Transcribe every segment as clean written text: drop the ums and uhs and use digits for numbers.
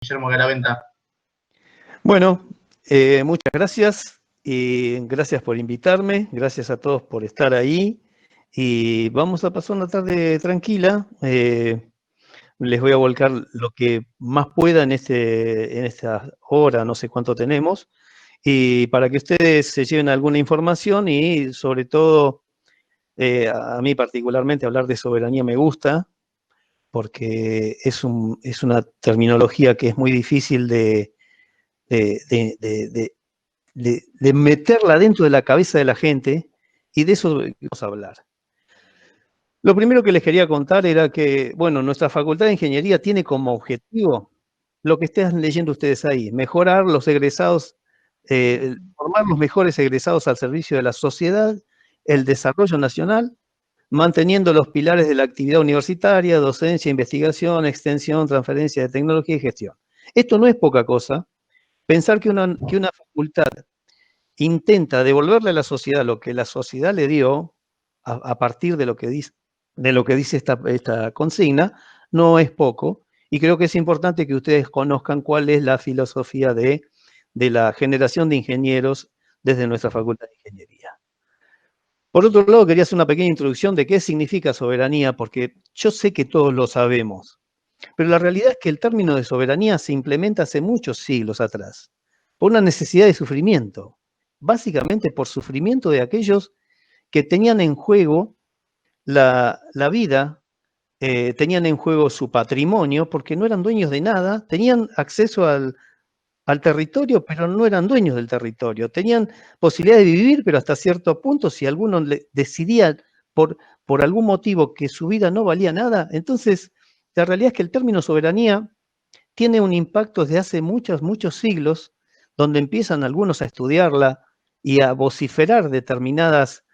Guillermo Garaventa. Bueno, muchas gracias y gracias por invitarme, gracias a todos por estar ahí y vamos a pasar una tarde tranquila. Les voy a volcar lo que más pueda en esta hora, no sé cuánto tenemos, y para que ustedes se lleven alguna información y sobre todo, a mí particularmente hablar de soberanía me gusta, porque es una terminología que es muy difícil de meterla dentro de la cabeza de la gente, y de eso vamos a hablar. Lo primero que les quería contar era que, bueno, nuestra Facultad de Ingeniería tiene como objetivo lo que están leyendo ustedes ahí, mejorar los egresados, formar los mejores egresados al servicio de la sociedad, el desarrollo nacional, manteniendo los pilares de la actividad universitaria, docencia, investigación, extensión, transferencia de tecnología y gestión. Esto no es poca cosa. Pensar que una facultad intenta devolverle a la sociedad lo que la sociedad le dio a partir de lo que dice esta consigna, no es poco, y creo que es importante que ustedes conozcan cuál es la filosofía de la generación de ingenieros desde nuestra Facultad de Ingeniería. Por otro lado, quería hacer una pequeña introducción de qué significa soberanía, porque yo sé que todos lo sabemos, pero la realidad es que el término de soberanía se implementa hace muchos siglos atrás, por una necesidad de sufrimiento, básicamente por sufrimiento de aquellos que tenían en juego la vida, tenían en juego su patrimonio, porque no eran dueños de nada, tenían acceso al territorio, pero no eran dueños del territorio, tenían posibilidad de vivir, pero hasta cierto punto, si alguno decidía por algún motivo que su vida no valía nada, entonces la realidad es que el término soberanía tiene un impacto desde hace muchos siglos, donde empiezan algunos a estudiarla y a vociferar determinadas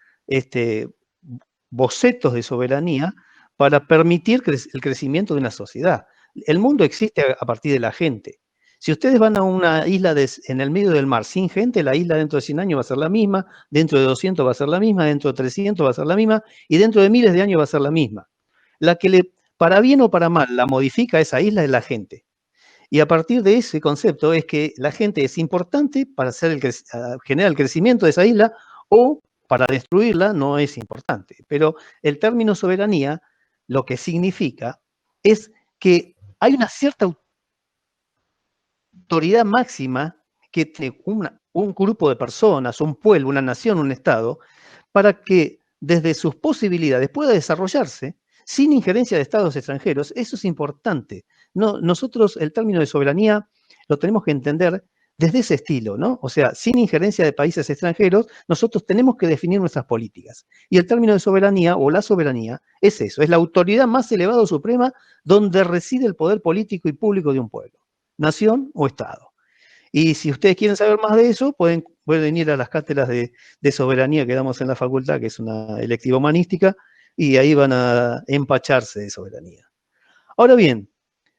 bocetos de soberanía para permitir el crecimiento de una sociedad. El mundo existe a partir de la gente. Si ustedes van a una isla en el medio del mar sin gente, la isla dentro de 100 años va a ser la misma, dentro de 200 va a ser la misma, dentro de 300 va a ser la misma, y dentro de miles de años va a ser la misma. La que para bien o para mal, la modifica esa isla es la gente. Y a partir de ese concepto es que la gente es importante para generar el crecimiento de esa isla, o para destruirla no es importante. Pero el término soberanía lo que significa es que hay una cierta autoridad máxima que tiene un grupo de personas, un pueblo, una nación, un Estado, para que desde sus posibilidades pueda desarrollarse sin injerencia de estados extranjeros. Eso es importante. Nosotros el término de soberanía lo tenemos que entender desde ese estilo, ¿no? O sea, sin injerencia de países extranjeros, nosotros tenemos que definir nuestras políticas. Y el término de soberanía o la soberanía es eso, es la autoridad más elevada o suprema donde reside el poder político y público de un pueblo, nación o Estado. Y si ustedes quieren saber más de eso, pueden ir a las cátedras de soberanía que damos en la facultad, que es una electiva humanística, y ahí van a empacharse de soberanía. Ahora bien,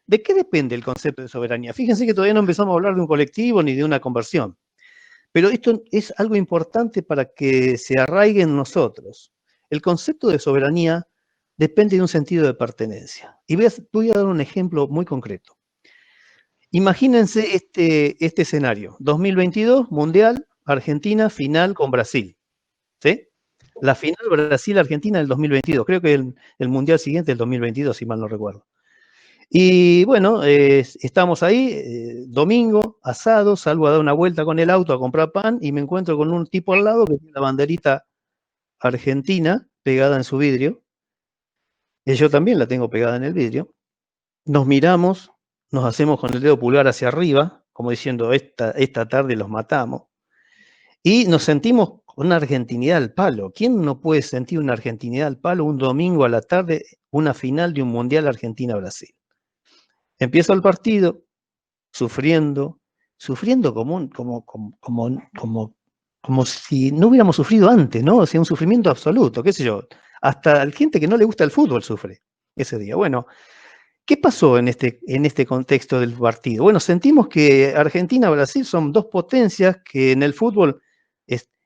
¿de qué depende el concepto de soberanía? Fíjense que todavía no empezamos a hablar de un colectivo ni de una conversión, pero esto es algo importante para que se arraigue en nosotros. El concepto de soberanía depende de un sentido de pertenencia. Y voy a dar un ejemplo muy concreto. Imagínense este escenario. 2022, Mundial, Argentina, final con Brasil. ¿Sí? La final Brasil-Argentina del 2022. Creo que el Mundial siguiente es el 2022, si mal no recuerdo. Y bueno, estamos ahí, domingo, asado, salgo a dar una vuelta con el auto a comprar pan y me encuentro con un tipo al lado que tiene la banderita argentina pegada en su vidrio. Y yo también la tengo pegada en el vidrio. Nos miramos, nos hacemos con el dedo pulgar hacia arriba, como diciendo, esta tarde los matamos, y nos sentimos con una argentinidad al palo. ¿Quién no puede sentir una argentinidad al palo un domingo a la tarde, una final de un Mundial Argentina-Brasil? Empieza el partido, sufriendo como si no hubiéramos sufrido antes, ¿no? O sea, un sufrimiento absoluto, qué sé yo. Hasta la gente que no le gusta el fútbol sufre ese día. Bueno, ¿qué pasó en este contexto del partido? Bueno, sentimos que Argentina y Brasil son dos potencias que en el fútbol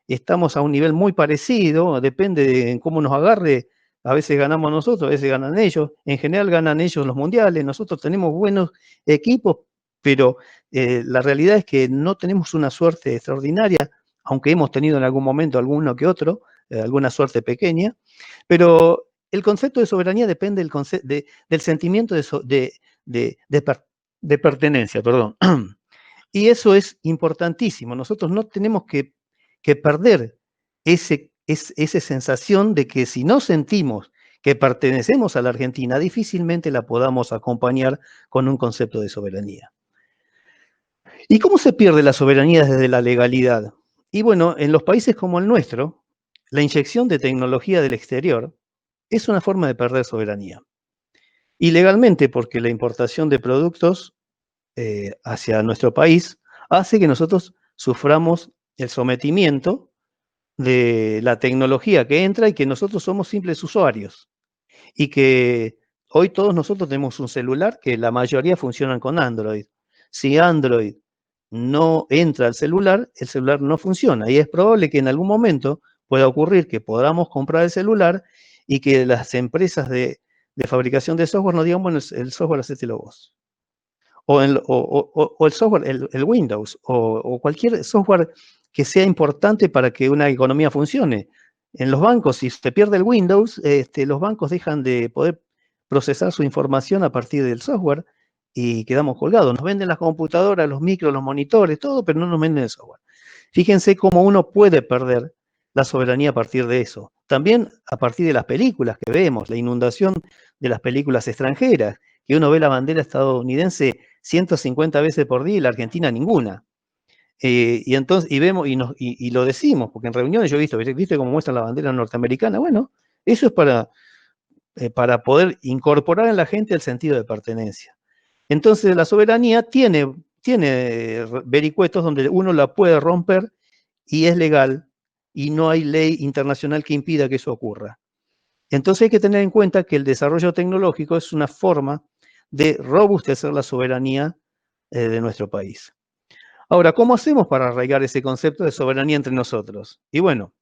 estamos a un nivel muy parecido, depende de cómo nos agarre, a veces ganamos nosotros, a veces ganan ellos, en general ganan ellos los mundiales, nosotros tenemos buenos equipos, pero la realidad es que no tenemos una suerte extraordinaria, aunque hemos tenido en algún momento alguno que otro, alguna suerte pequeña, pero el concepto de soberanía depende del sentimiento de pertenencia, perdón. Y eso es importantísimo. Nosotros no tenemos que perder esa sensación de que si no sentimos que pertenecemos a la Argentina, difícilmente la podamos acompañar con un concepto de soberanía. ¿Y cómo se pierde la soberanía desde la legalidad? Y bueno, en los países como el nuestro, la inyección de tecnología del exterior es una forma de perder soberanía. Ilegalmente, porque la importación de productos hacia nuestro país hace que nosotros suframos el sometimiento de la tecnología que entra y que nosotros somos simples usuarios. Y que hoy todos nosotros tenemos un celular que la mayoría funcionan con Android. Si Android no entra al celular, el celular no funciona. Y es probable que en algún momento pueda ocurrir que podamos comprar el celular y que las empresas de fabricación de software nos digan, bueno, el software hacételo vos. O el software, el Windows, o cualquier software que sea importante para que una economía funcione. En los bancos, si se pierde el Windows, los bancos dejan de poder procesar su información a partir del software y quedamos colgados. Nos venden las computadoras, los micros, los monitores, todo, pero no nos venden el software. Fíjense cómo uno puede perder la soberanía a partir de eso. También a partir de las películas que vemos, la inundación de las películas extranjeras, que uno ve la bandera estadounidense 150 veces por día y la Argentina ninguna. Y entonces, y vemos, y lo decimos, porque en reuniones yo he visto, ¿viste cómo muestran la bandera norteamericana? Bueno, eso es para poder incorporar en la gente el sentido de pertenencia. Entonces la soberanía tiene vericuetos donde uno la puede romper y es legal y no hay ley internacional que impida que eso ocurra. Entonces hay que tener en cuenta que el desarrollo tecnológico es una forma de robustecer la soberanía de nuestro país. Ahora, ¿cómo hacemos para arraigar ese concepto de soberanía entre nosotros? Y bueno,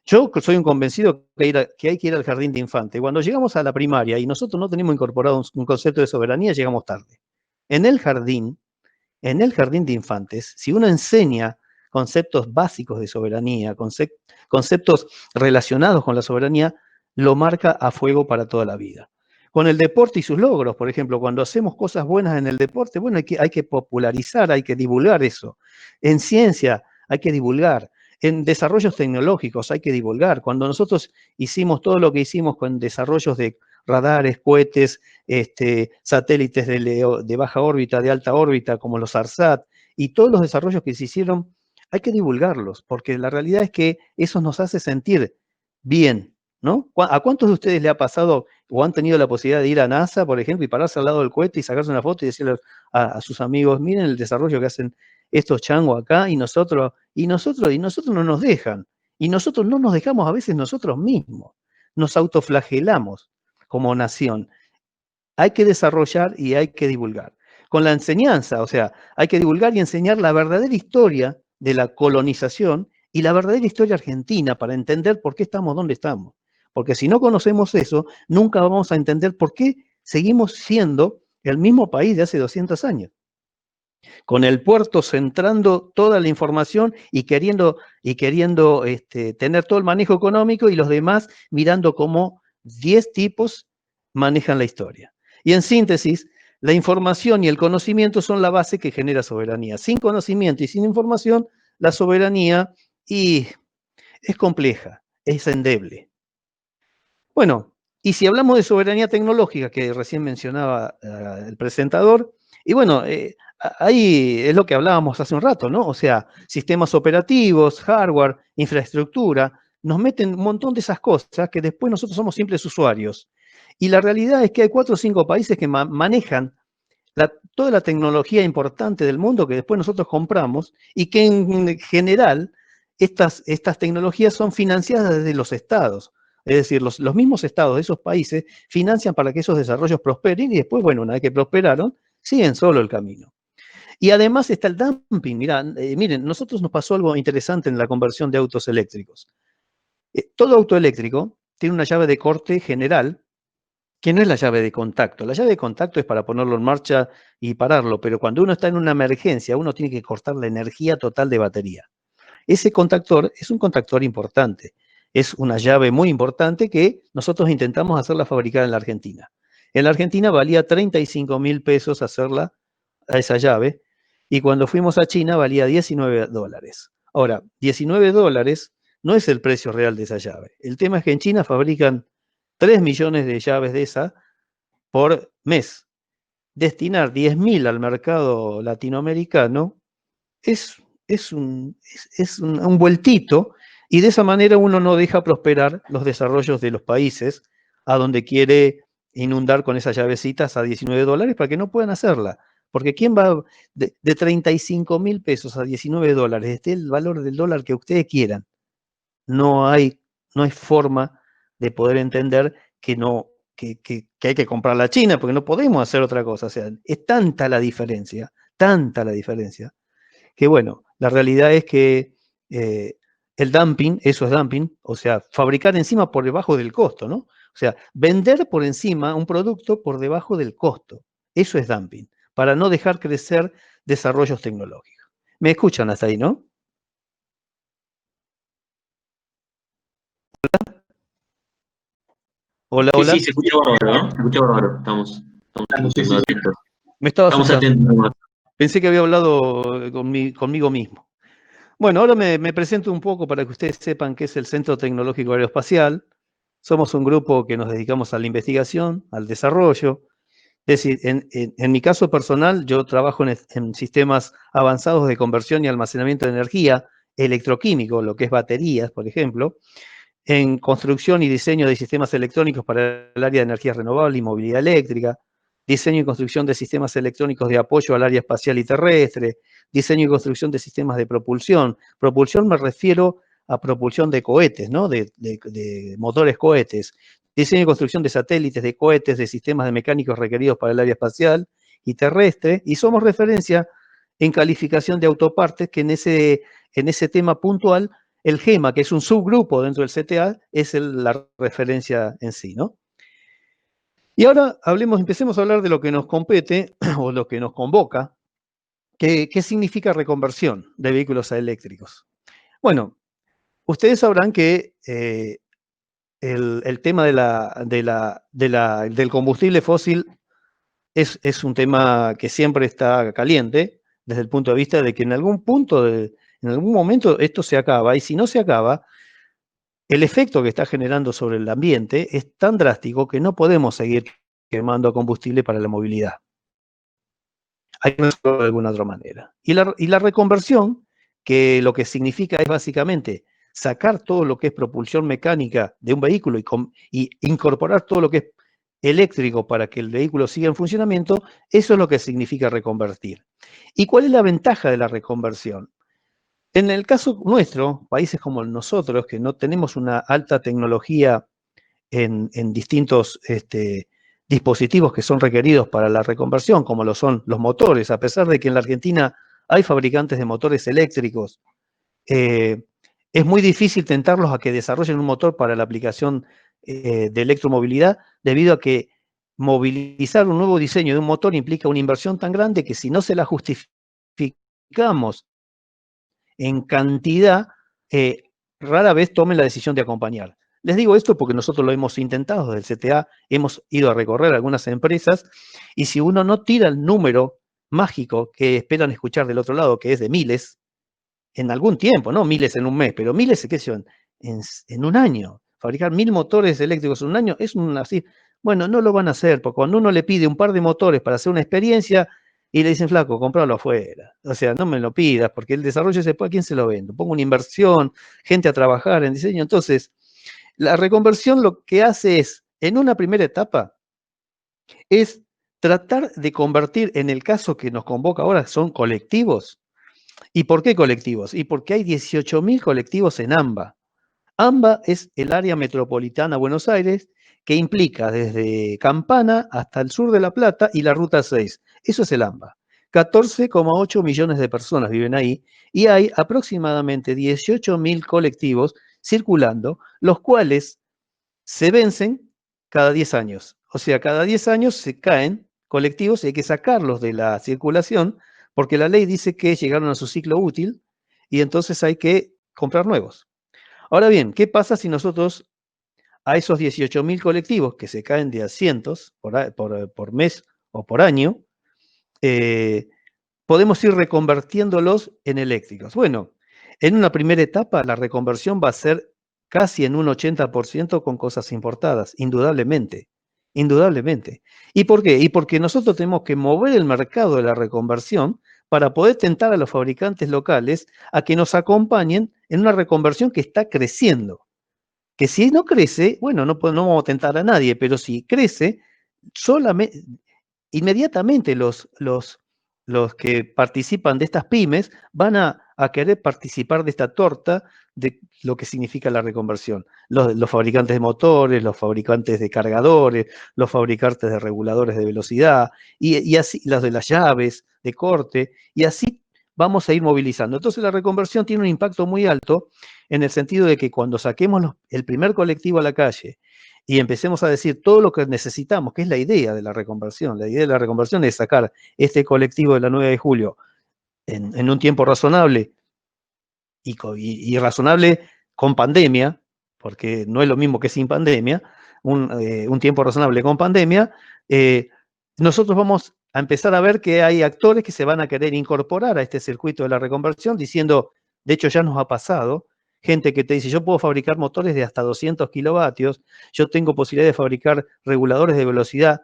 yo soy un convencido que hay que ir al jardín de infante. Cuando llegamos a la primaria y nosotros no tenemos incorporado un concepto de soberanía, llegamos tarde. En el jardín de infantes, si uno enseña conceptos básicos de soberanía, conceptos relacionados con la soberanía, lo marca a fuego para toda la vida. Con el deporte y sus logros, por ejemplo, cuando hacemos cosas buenas en el deporte, bueno, hay que popularizar, hay que divulgar eso. En ciencia hay que divulgar. En desarrollos tecnológicos hay que divulgar. Cuando nosotros hicimos todo lo que hicimos con desarrollos de radares, cohetes, satélites de baja órbita, de alta órbita, como los ARSAT, y todos los desarrollos que se hicieron, hay que divulgarlos, porque la realidad es que eso nos hace sentir bien, ¿no? ¿A cuántos de ustedes le ha pasado o han tenido la posibilidad de ir a NASA, por ejemplo, y pararse al lado del cohete y sacarse una foto y decirle a sus amigos, miren el desarrollo que hacen estos changos acá y nosotros no nos dejan, y nosotros no nos dejamos a veces nosotros mismos, nos autoflagelamos como nación. Hay que desarrollar y hay que divulgar. Con la enseñanza, o sea, hay que divulgar y enseñar la verdadera historia de la colonización y la verdadera historia argentina para entender por qué estamos donde estamos. Porque si no conocemos eso, nunca vamos a entender por qué seguimos siendo el mismo país de hace 200 años. Con el puerto centrando toda la información y queriendo tener todo el manejo económico y los demás mirando cómo 10 tipos manejan la historia. Y en síntesis, la información y el conocimiento son la base que genera soberanía. Sin conocimiento y sin información, la soberanía es compleja, es endeble. Bueno, y si hablamos de soberanía tecnológica, que recién mencionaba el presentador, y bueno, ahí es lo que hablábamos hace un rato, ¿no? O sea, sistemas operativos, hardware, infraestructura, nos meten un montón de esas cosas que después nosotros somos simples usuarios. Y la realidad es que hay 4 o 5 países que manejan toda la tecnología importante del mundo que después nosotros compramos y que en general estas tecnologías son financiadas desde los estados. Es decir, los mismos estados de esos países financian para que esos desarrollos prosperen y después, bueno, una vez que prosperaron, siguen solo el camino. Y además está el dumping. Miren, nosotros nos pasó algo interesante en la conversión de autos eléctricos. Todo auto eléctrico tiene una llave de corte general que no es la llave de contacto. La llave de contacto es para ponerlo en marcha y pararlo, pero cuando uno está en una emergencia, uno tiene que cortar la energía total de batería. Ese contactor es un contactor importante. Es una llave muy importante que nosotros intentamos hacerla fabricar en la Argentina. En la Argentina valía 35.000 pesos hacerla a esa llave, y cuando fuimos a China valía $19. Ahora, $19 no es el precio real de esa llave. El tema es que en China fabrican 3 millones de llaves de esa por mes. Destinar 10.000 al mercado latinoamericano es, es un vueltito, y de esa manera uno no deja prosperar los desarrollos de los países a donde quiere inundar con esas llavecitas a $19 para que no puedan hacerla. Porque ¿quién va de 35.000 pesos a $19? Esté el valor del dólar que ustedes quieran. No hay, no hay forma de poder entender que no, que hay que comprar la China, porque no podemos hacer otra cosa. O sea, es tanta la diferencia, que bueno, la realidad es que el dumping, eso es dumping, o sea, fabricar encima por debajo del costo, ¿no? O sea, vender por encima un producto por debajo del costo. Eso es dumping, para no dejar crecer desarrollos tecnológicos. ¿Me escuchan hasta ahí, no? Hola, Sí, hola. sí, se escucha bárbaro, ¿no? Se escucha bárbaro. Estamos Sí, escuchando sí, sí. atentos. Me estaba Estamos asustando. atentos nomás. Pensé que había hablado conmigo mismo. Bueno, ahora me presento un poco para que ustedes sepan qué es el Centro Tecnológico Aeroespacial. Somos un grupo que nos dedicamos a la investigación, al desarrollo. Es decir, en mi caso personal, yo trabajo en sistemas avanzados de conversión y almacenamiento de energía electroquímico, lo que es baterías, por ejemplo, en construcción y diseño de sistemas electrónicos para el área de energía renovable y movilidad eléctrica, diseño y construcción de sistemas electrónicos de apoyo al área espacial y terrestre, diseño y construcción de sistemas de propulsión. Propulsión me refiero a propulsión de cohetes, ¿no? De motores cohetes. Diseño y construcción de satélites, de cohetes, de sistemas de mecánicos requeridos para el área espacial y terrestre. Y somos referencia en calificación de autopartes, que en ese tema puntual el GEMA, que es un subgrupo dentro del CTA, es la referencia en sí, ¿no? Y ahora empecemos a hablar de lo que nos compete o lo que nos convoca. ¿Qué significa reconversión de vehículos a eléctricos? Bueno, ustedes sabrán que el tema del combustible fósil es un tema que siempre está caliente, desde el punto de vista de que en algún punto, en algún momento esto se acaba, y si no se acaba, el efecto que está generando sobre el ambiente es tan drástico que no podemos seguir quemando combustible para la movilidad. Hay que hacerlo de alguna otra manera. Y la reconversión, que lo que significa es básicamente sacar todo lo que es propulsión mecánica de un vehículo y incorporar todo lo que es eléctrico para que el vehículo siga en funcionamiento, eso es lo que significa reconvertir. ¿Y cuál es la ventaja de la reconversión? En el caso nuestro, países como nosotros, que no tenemos una alta tecnología en distintos dispositivos que son requeridos para la reconversión, como lo son los motores, a pesar de que en la Argentina hay fabricantes de motores eléctricos, eh, es muy difícil tentarlos a que desarrollen un motor para la aplicación de electromovilidad, debido a que movilizar un nuevo diseño de un motor implica una inversión tan grande que si no se la justificamos en cantidad, rara vez tomen la decisión de acompañar. Les digo esto porque nosotros lo hemos intentado desde el CTA, hemos ido a recorrer algunas empresas, y si uno no tira el número mágico que esperan escuchar del otro lado, que es de miles, en algún tiempo, no miles en un mes, pero miles, qué sé yo, en un año. Fabricar 1.000 motores eléctricos en un año es así. Bueno, no lo van a hacer, porque cuando uno le pide un par de motores para hacer una experiencia y le dicen, flaco, compralo afuera. O sea, no me lo pidas, porque el desarrollo se puede, ¿a quién se lo vendo? Pongo una inversión, gente a trabajar en diseño. Entonces, la reconversión lo que hace es, en una primera etapa, es tratar de convertir, en el caso que nos convoca ahora, son colectivos. ¿Y por qué colectivos? Y porque hay 18.000 colectivos en AMBA. AMBA es el área metropolitana de Buenos Aires, que implica desde Campana hasta el sur de La Plata y la Ruta 6. Eso es el AMBA. 14,8 millones de personas viven ahí, y hay aproximadamente 18.000 colectivos circulando, los cuales se vencen cada 10 años. O sea, cada 10 años se caen colectivos y hay que sacarlos de la circulación porque la ley dice que llegaron a su ciclo útil y entonces hay que comprar nuevos. Ahora bien, ¿qué pasa si nosotros a esos 18.000 colectivos que se caen de a cientos por mes o por año, podemos ir reconvirtiéndolos en eléctricos? Bueno, en una primera etapa la reconversión va a ser casi en un 80% con cosas importadas, indudablemente, indudablemente. ¿Y por qué? Y porque nosotros tenemos que mover el mercado de la reconversión para poder tentar a los fabricantes locales a que nos acompañen en una reconversión que está creciendo. Que si no crece, bueno, no vamos a tentar a nadie, pero si crece, solamente, inmediatamente los que participan de estas pymes van a querer participar de esta torta de lo que significa la reconversión. Los fabricantes de motores, los fabricantes de cargadores, los fabricantes de reguladores de velocidad, y así, los de las llaves de corte, y así vamos a ir movilizando. Entonces la reconversión tiene un impacto muy alto en el sentido de que cuando saquemos el primer colectivo a la calle y empecemos a decir todo lo que necesitamos, que es la idea de la reconversión. La idea de la reconversión es sacar este colectivo de la 9 de julio en un tiempo razonable y razonable con pandemia, porque no es lo mismo que sin pandemia, un tiempo razonable con pandemia. Nosotros vamos a empezar a ver que hay actores que se van a querer incorporar a este circuito de la reconversión diciendo, de hecho ya nos ha pasado, gente que te dice, yo puedo fabricar motores de hasta 200 kilovatios, yo tengo posibilidad de fabricar reguladores de velocidad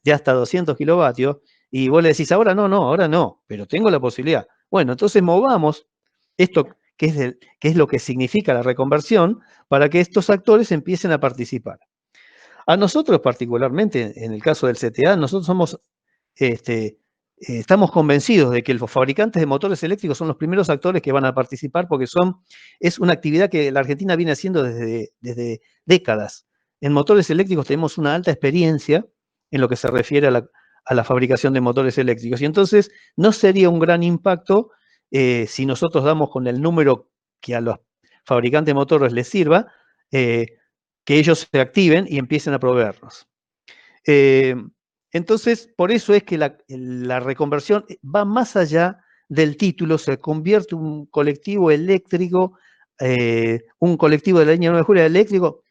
de hasta 200 kilovatios, y vos le decís, ahora no, pero tengo la posibilidad. Bueno, entonces movamos esto que es lo que significa la reconversión para que estos actores empiecen a participar. A nosotros particularmente, en el caso del CTA, nosotros somos estamos convencidos de que los fabricantes de motores eléctricos son los primeros actores que van a participar porque es una actividad que la Argentina viene haciendo desde décadas. En motores eléctricos tenemos una alta experiencia en lo que se refiere a la fabricación de motores eléctricos. Y entonces no sería un gran impacto si nosotros damos con el número que a los fabricantes de motores les sirva, que ellos se activen y empiecen a proveernos. Entonces, por eso es que la reconversión va más allá del título, se convierte un colectivo eléctrico, un colectivo de la línea 9 de julio eléctrico.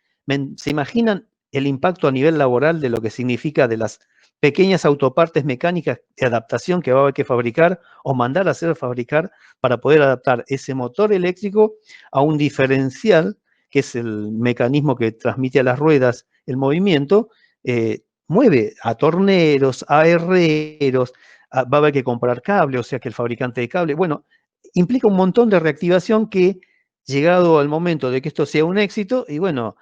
¿Se imaginan el impacto a nivel laboral de lo que significa de las pequeñas autopartes mecánicas de adaptación que va a haber que fabricar o mandar a hacer fabricar para poder adaptar ese motor eléctrico a un diferencial, que es el mecanismo que transmite a las ruedas el movimiento? Mueve a torneros, a herreros, va a haber que comprar cable, o sea que el fabricante de cable, bueno, implica un montón de reactivación que, llegado al momento de que esto sea un éxito, y bueno,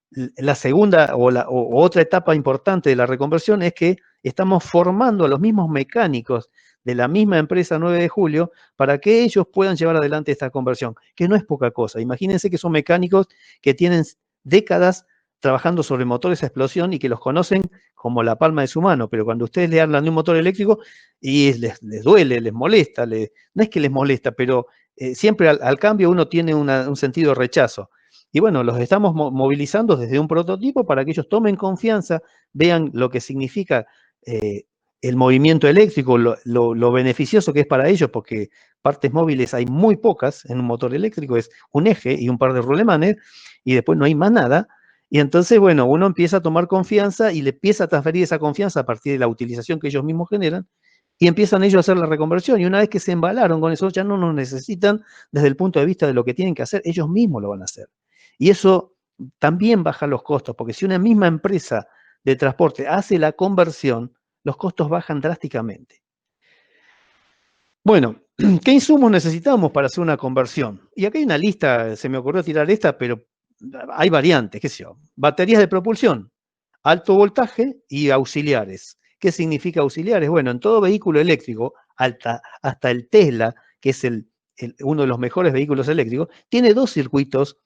la segunda o otra etapa importante de la reconversión es que estamos formando a los mismos mecánicos de la misma empresa 9 de julio para que ellos puedan llevar adelante esta conversión, que no es poca cosa. Imagínense que son mecánicos que tienen décadas trabajando sobre motores a explosión y que los conocen como la palma de su mano, pero cuando ustedes le hablan de un motor eléctrico y les duele, les molesta, no es que les molesta, pero siempre al cambio uno tiene un sentido de rechazo. Y bueno, los estamos movilizando desde un prototipo para que ellos tomen confianza, vean lo que significa el movimiento eléctrico, lo beneficioso que es para ellos, porque partes móviles hay muy pocas en un motor eléctrico, es un eje y un par de rulemanes, y después no hay más nada. Y entonces, bueno, uno empieza a tomar confianza y le empieza a transferir esa confianza a partir de la utilización que ellos mismos generan, y empiezan ellos a hacer la reconversión. Y una vez que se embalaron con eso, ya no nos necesitan desde el punto de vista de lo que tienen que hacer, ellos mismos lo van a hacer. Y eso también baja los costos, porque si una misma empresa de transporte hace la conversión, los costos bajan drásticamente. Bueno, ¿qué insumos necesitamos para hacer una conversión? Y acá hay una lista, se me ocurrió tirar esta, pero hay variantes, qué sé yo. Baterías de propulsión, alto voltaje y auxiliares. ¿Qué significa auxiliares? Bueno, en todo vehículo eléctrico, hasta el Tesla, que es uno de los mejores vehículos eléctricos, tiene dos circuitos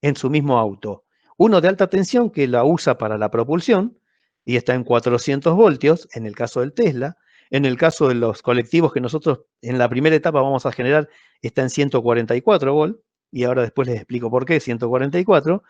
en su mismo auto. Uno de alta tensión que la usa para la propulsión y está en 400 voltios, en el caso del Tesla. En el caso de los colectivos que nosotros en la primera etapa vamos a generar, está en 144 volts, y ahora después les explico por qué 144.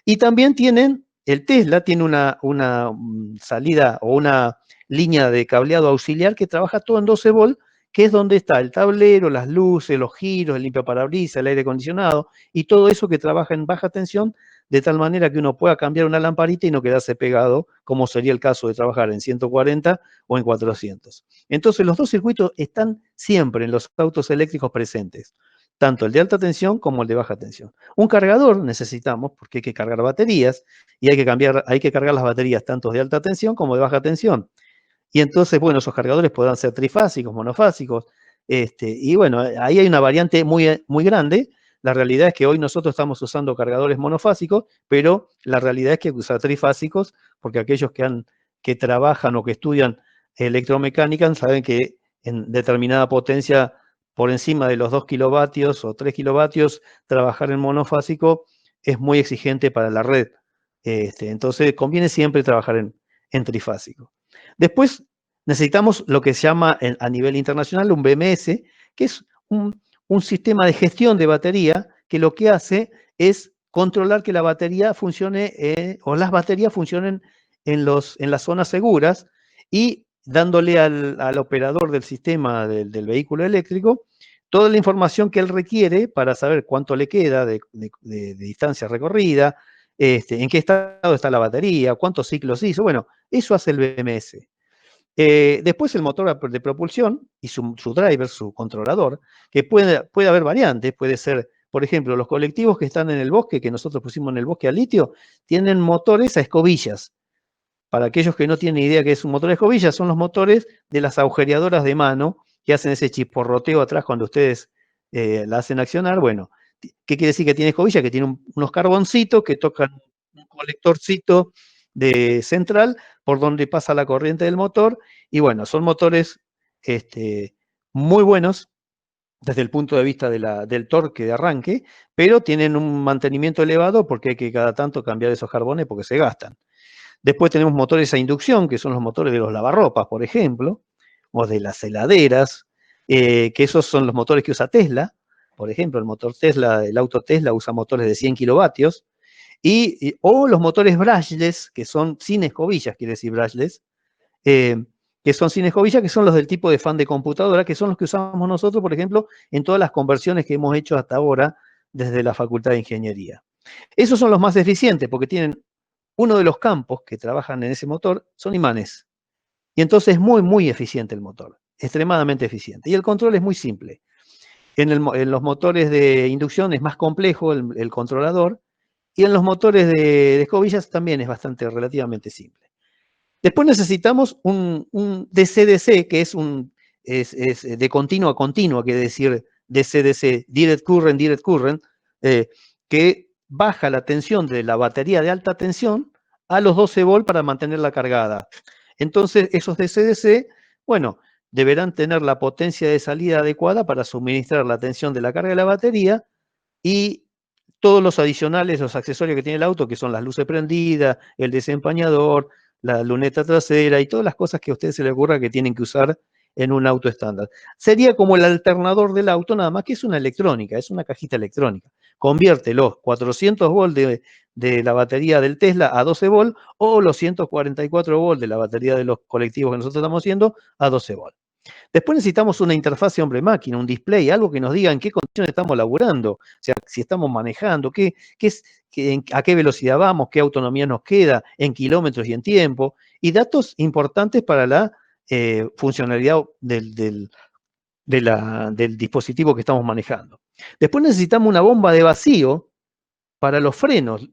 Y también tienen el Tesla tiene una salida o una línea de cableado auxiliar que trabaja todo en 12 volt, que es donde está el tablero, las luces, los giros, el limpiaparabrisas, el aire acondicionado y todo eso que trabaja en baja tensión, de tal manera que uno pueda cambiar una lamparita y no quedarse pegado, como sería el caso de trabajar en 140 o en 400. Entonces, los dos circuitos están siempre en los autos eléctricos presentes, tanto el de alta tensión como el de baja tensión. Un cargador necesitamos porque hay que cargar baterías y hay que cargar las baterías tanto de alta tensión como de baja tensión. Y entonces, bueno, esos cargadores podrán ser trifásicos, monofásicos, y bueno, ahí hay una variante muy, muy grande. La realidad es que hoy nosotros estamos usando cargadores monofásicos, pero la realidad es que hay que usar trifásicos, porque aquellos que trabajan o que estudian electromecánica saben que en determinada potencia, por encima de los 2 kilovatios o 3 kilovatios, trabajar en monofásico es muy exigente para la red. Entonces, conviene siempre trabajar en trifásico. Después necesitamos lo que se llama a nivel internacional un BMS, que es un sistema de gestión de batería que lo que hace es controlar que la batería funcione o las baterías funcionen en las zonas seguras y dándole al operador del sistema del vehículo eléctrico toda la información que él requiere para saber cuánto le queda de distancia recorrida, en qué estado está la batería, cuántos ciclos hizo. Bueno, eso hace el BMS. Después el motor de propulsión y su driver, su controlador, que puede haber variantes, puede ser, por ejemplo, los colectivos que están en el bosque, que nosotros pusimos en el bosque a litio, tienen motores a escobillas. Para aquellos que no tienen idea qué es un motor de escobillas, son los motores de las agujereadoras de mano que hacen ese chisporroteo atrás cuando ustedes la hacen accionar. Bueno, ¿qué quiere decir que tiene escobilla? Que tiene unos carboncitos que tocan un colectorcito de central por donde pasa la corriente del motor. Y bueno, son motores muy buenos desde el punto de vista del torque de arranque, pero tienen un mantenimiento elevado porque hay que cada tanto cambiar esos carbones porque se gastan. Después tenemos motores a inducción, que son los motores de los lavarropas, por ejemplo, o de las heladeras, que esos son los motores que usa Tesla. Por ejemplo, el motor Tesla, el auto Tesla usa motores de 100 kilovatios. O los motores brushless, que son sin escobillas, quiere decir brushless, que son sin escobillas, que son los del tipo de fan de computadora, que son los que usamos nosotros, por ejemplo, en todas las conversiones que hemos hecho hasta ahora desde la Facultad de Ingeniería. Esos son los más eficientes porque tienen uno de los campos que trabajan en ese motor son imanes. Y entonces es muy, muy eficiente el motor, extremadamente eficiente. Y el control es muy simple. En los motores de inducción es más complejo el controlador, y en los motores de escobillas también es bastante relativamente simple. Después necesitamos un DC-DC, que es de continuo a continuo, quiere decir DC-DC, Direct Current, que baja la tensión de la batería de alta tensión a los 12 volt para mantenerla cargada. Entonces, esos DC-DC, bueno, deberán tener la potencia de salida adecuada para suministrar la tensión de la carga de la batería y todos los adicionales, los accesorios que tiene el auto, que son las luces prendidas, el desempañador, la luneta trasera y todas las cosas que a ustedes se les ocurra que tienen que usar en un auto estándar. Sería como el alternador del auto, nada más que es una electrónica, es una cajita electrónica. Convierte los 400 volt de la batería del Tesla a 12 volt o los 144 volt de la batería de los colectivos que nosotros estamos haciendo a 12 volt. Después necesitamos una interfase hombre-máquina, un display, algo que nos diga en qué condiciones estamos laburando, o sea, si estamos manejando, a qué velocidad vamos, qué autonomía nos queda, en kilómetros y en tiempo, y datos importantes para la funcionalidad del dispositivo que estamos manejando. Después necesitamos una bomba de vacío para los frenos.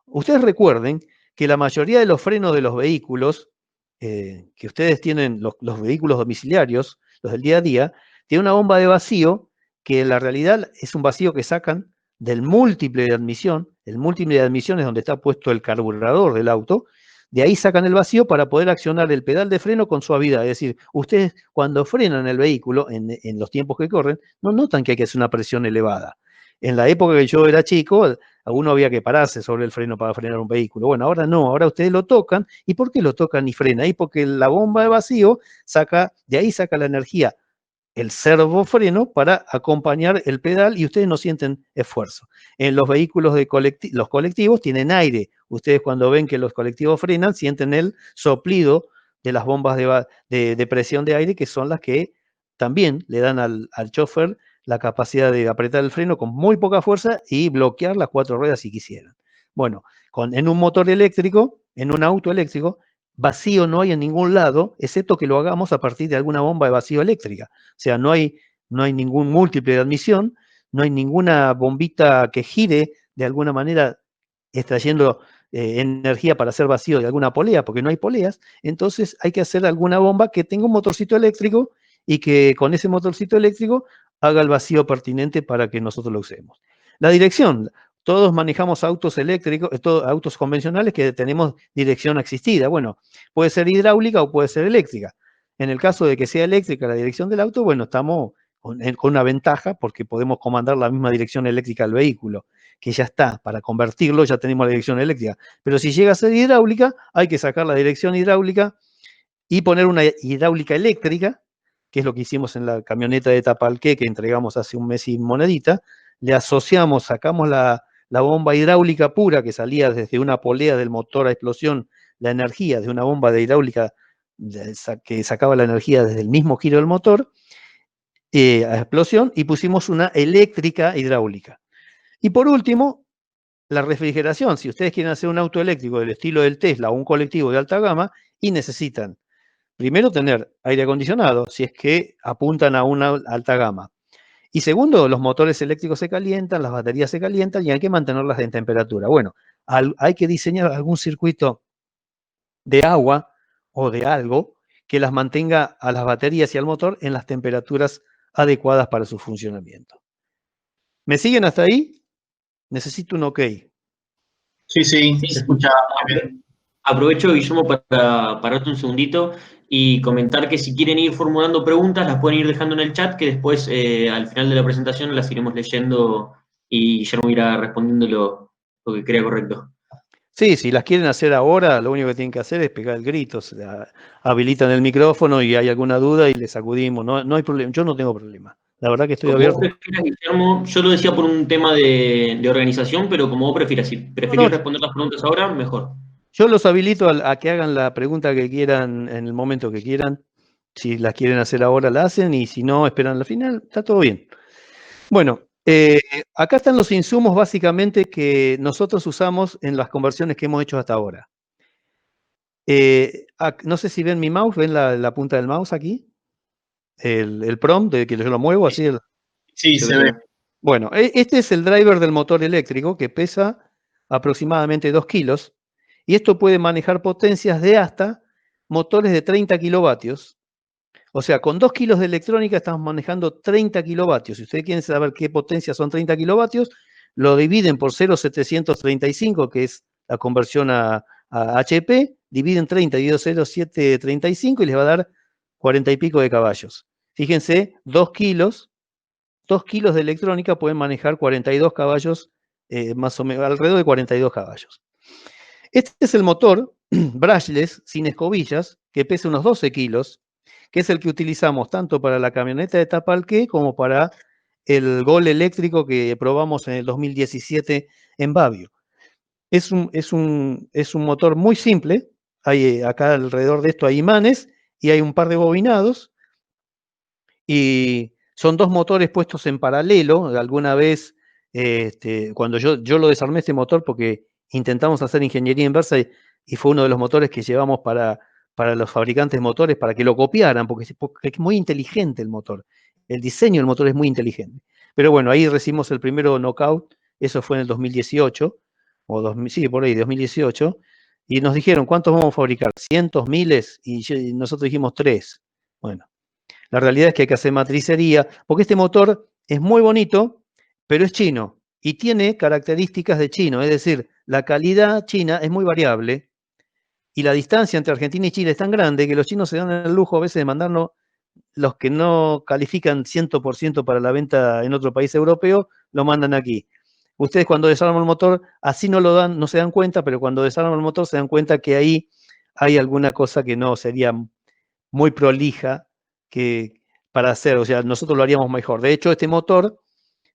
Ustedes recuerden que la mayoría de los frenos de los vehículos que ustedes tienen, los vehículos domiciliarios, los del día a día, tienen una bomba de vacío que en la realidad es un vacío que sacan del múltiple de admisión. El múltiple de admisión es donde está puesto el carburador del auto. De ahí sacan el vacío para poder accionar el pedal de freno con suavidad. Es decir, ustedes cuando frenan el vehículo en los tiempos que corren, no notan que hay que hacer una presión elevada. En la época que yo era chico, a uno había que pararse sobre el freno para frenar un vehículo. Bueno, ahora no, ahora ustedes lo tocan. ¿Y por qué lo tocan y frena? Ahí porque la bomba de vacío de ahí saca la energía el servofreno para acompañar el pedal y ustedes no sienten esfuerzo. En los vehículos de los colectivos tienen aire. Ustedes cuando ven que los colectivos frenan, sienten el soplido de las bombas de presión de aire, que son las que también le dan al chofer la capacidad de apretar el freno con muy poca fuerza y bloquear las 4 ruedas si quisieran. Bueno, en un motor eléctrico, en un auto eléctrico, vacío no hay en ningún lado, excepto que lo hagamos a partir de alguna bomba de vacío eléctrica. O sea, no hay ningún múltiple de admisión, no hay ninguna bombita que gire de alguna manera extrayendo energía para hacer vacío de alguna polea, porque no hay poleas. Entonces hay que hacer alguna bomba que tenga un motorcito eléctrico y que con ese motorcito eléctrico haga el vacío pertinente para que nosotros lo usemos. La dirección. Todos manejamos autos eléctricos, autos convencionales que tenemos dirección asistida. Bueno, puede ser hidráulica o puede ser eléctrica. En el caso de que sea eléctrica la dirección del auto, bueno, estamos con una ventaja porque podemos comandar la misma dirección eléctrica al vehículo, que ya está. Para convertirlo ya tenemos la dirección eléctrica. Pero si llega a ser hidráulica, hay que sacar la dirección hidráulica y poner una hidráulica eléctrica, que es lo que hicimos en la camioneta de Tapalqué que entregamos hace un mes y monedita. Le asociamos, sacamos la bomba hidráulica pura que salía desde una polea del motor a explosión, la energía de una bomba de hidráulica que sacaba la energía desde el mismo giro del motor a explosión, y pusimos una eléctrica hidráulica. Y por último, la refrigeración. Si ustedes quieren hacer un auto eléctrico del estilo del Tesla o un colectivo de alta gama y necesitan primero tener aire acondicionado, si es que apuntan a una alta gama. Y segundo, los motores eléctricos se calientan, las baterías se calientan y hay que mantenerlas en temperatura. Bueno, hay que diseñar algún circuito de agua o de algo que las mantenga a las baterías y al motor en las temperaturas adecuadas para su funcionamiento. ¿Me siguen hasta ahí? Necesito un OK. Sí, Sí, se escucha muy bien. Aprovecho, Guillermo, para pararte un segundito y comentar que si quieren ir formulando preguntas, las pueden ir dejando en el chat, que después, al final de la presentación, las iremos leyendo y Guillermo irá respondiendo lo que crea correcto. Sí, si las quieren hacer ahora, lo único que tienen que hacer es pegar el grito, habilitan el micrófono y hay alguna duda y le sacudimos, no hay problema, yo no tengo problema. La verdad que estoy Como abierto. vos prefieras, Guillermo, yo lo decía por un tema de organización, pero como vos prefieras, si preferís responder las preguntas ahora, mejor. Yo los habilito a que hagan la pregunta que quieran en el momento que quieran. Si las quieren hacer ahora, la hacen, y si no, esperan al final, está todo bien. Bueno, acá están los insumos básicamente que nosotros usamos en las conversiones que hemos hecho hasta ahora. No sé si ven mi mouse, ¿ven la punta del mouse aquí? El prompt, de que yo lo muevo así. Sí, se ve. Bueno, este es el driver del motor eléctrico que pesa aproximadamente 2 kilos y esto puede manejar potencias de hasta motores de 30 kilovatios. O sea, con 2 kilos de electrónica estamos manejando 30 kilovatios. Si ustedes quieren saber qué potencia son 30 kilovatios, lo dividen por 0,735, que es la conversión a HP, dividen 30, dividido 0,735 y les va a dar 40 y pico de caballos. Fíjense, 2 kilos de electrónica pueden manejar 42 caballos, más o menos, alrededor de 42 caballos. Este es el motor brushless, sin escobillas, que pesa unos 12 kilos, que es el que utilizamos tanto para la camioneta de Tapalqué como para el Gol eléctrico que probamos en el 2017 en Babio. Es un motor muy simple. Hay acá alrededor de esto hay imanes y hay un par de bobinados. Y son 2 motores puestos en paralelo. Alguna vez, cuando yo lo desarmé este motor porque intentamos hacer ingeniería inversa y fue uno de los motores que llevamos para los fabricantes de motores para que lo copiaran, porque es muy inteligente el motor. El diseño del motor es muy inteligente. Pero bueno, ahí recibimos el primero knockout, eso fue en el 2018, sí, por ahí, 2018, y nos dijeron, ¿cuántos vamos a fabricar? ¿Cientos, miles? Y nosotros dijimos 3. Bueno. La realidad es que hay que hacer matricería, porque este motor es muy bonito, pero es chino y tiene características de chino, es decir, la calidad china es muy variable y la distancia entre Argentina y Chile es tan grande que los chinos se dan el lujo a veces de mandarnos los que no califican 100% para la venta en otro país europeo, lo mandan aquí. Ustedes cuando desarman el motor, así no se dan cuenta, pero cuando desarman el motor se dan cuenta que ahí hay alguna cosa que no sería muy prolija, para hacer, o sea, nosotros lo haríamos mejor. De hecho, este motor,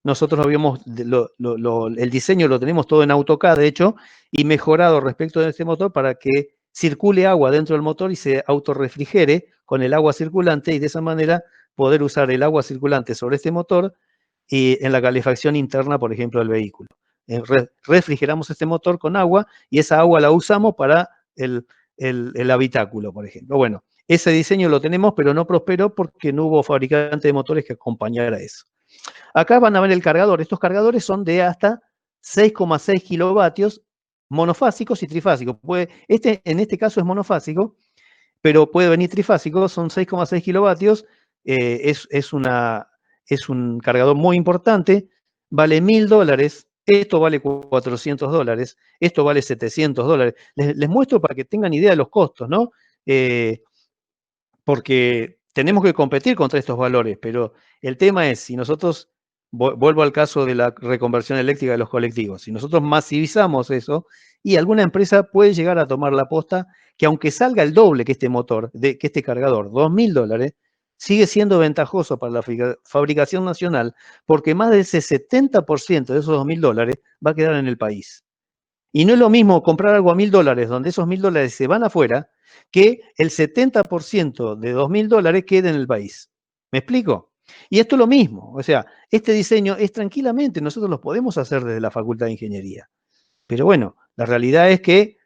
nosotros lo habíamos, el diseño lo tenemos todo en AutoCAD, de hecho, y mejorado respecto de este motor para que circule agua dentro del motor y se autorrefrigere con el agua circulante y de esa manera poder usar el agua circulante sobre este motor y en la calefacción interna, por ejemplo, del vehículo. Refrigeramos este motor con agua y esa agua la usamos para el habitáculo, por ejemplo. Bueno, ese diseño lo tenemos, pero no prosperó porque no hubo fabricante de motores que acompañara eso. Acá van a ver el cargador. Estos cargadores son de hasta 6,6 kilovatios monofásicos y trifásicos. En este caso es monofásico, pero puede venir trifásico, son 6,6 kilovatios. Es un cargador muy importante, vale $1.000. Esto vale $400, esto vale $700. Les muestro para que tengan idea de los costos, ¿no? Porque tenemos que competir contra estos valores, pero el tema es, si nosotros, vuelvo al caso de la reconversión eléctrica de los colectivos, si nosotros masivizamos eso, y alguna empresa puede llegar a tomar la posta que aunque salga el doble que este motor, que este cargador, $2.000, sigue siendo ventajoso para la fabricación nacional, porque más de ese 70% de esos $2.000 va a quedar en el país. Y no es lo mismo comprar algo a $1.000, donde esos $1.000 se van afuera, que el 70% de $2.000 quede en el país. ¿Me explico? Y esto es lo mismo. O sea, este diseño es tranquilamente, nosotros lo podemos hacer desde la Facultad de Ingeniería. Pero bueno, la realidad es que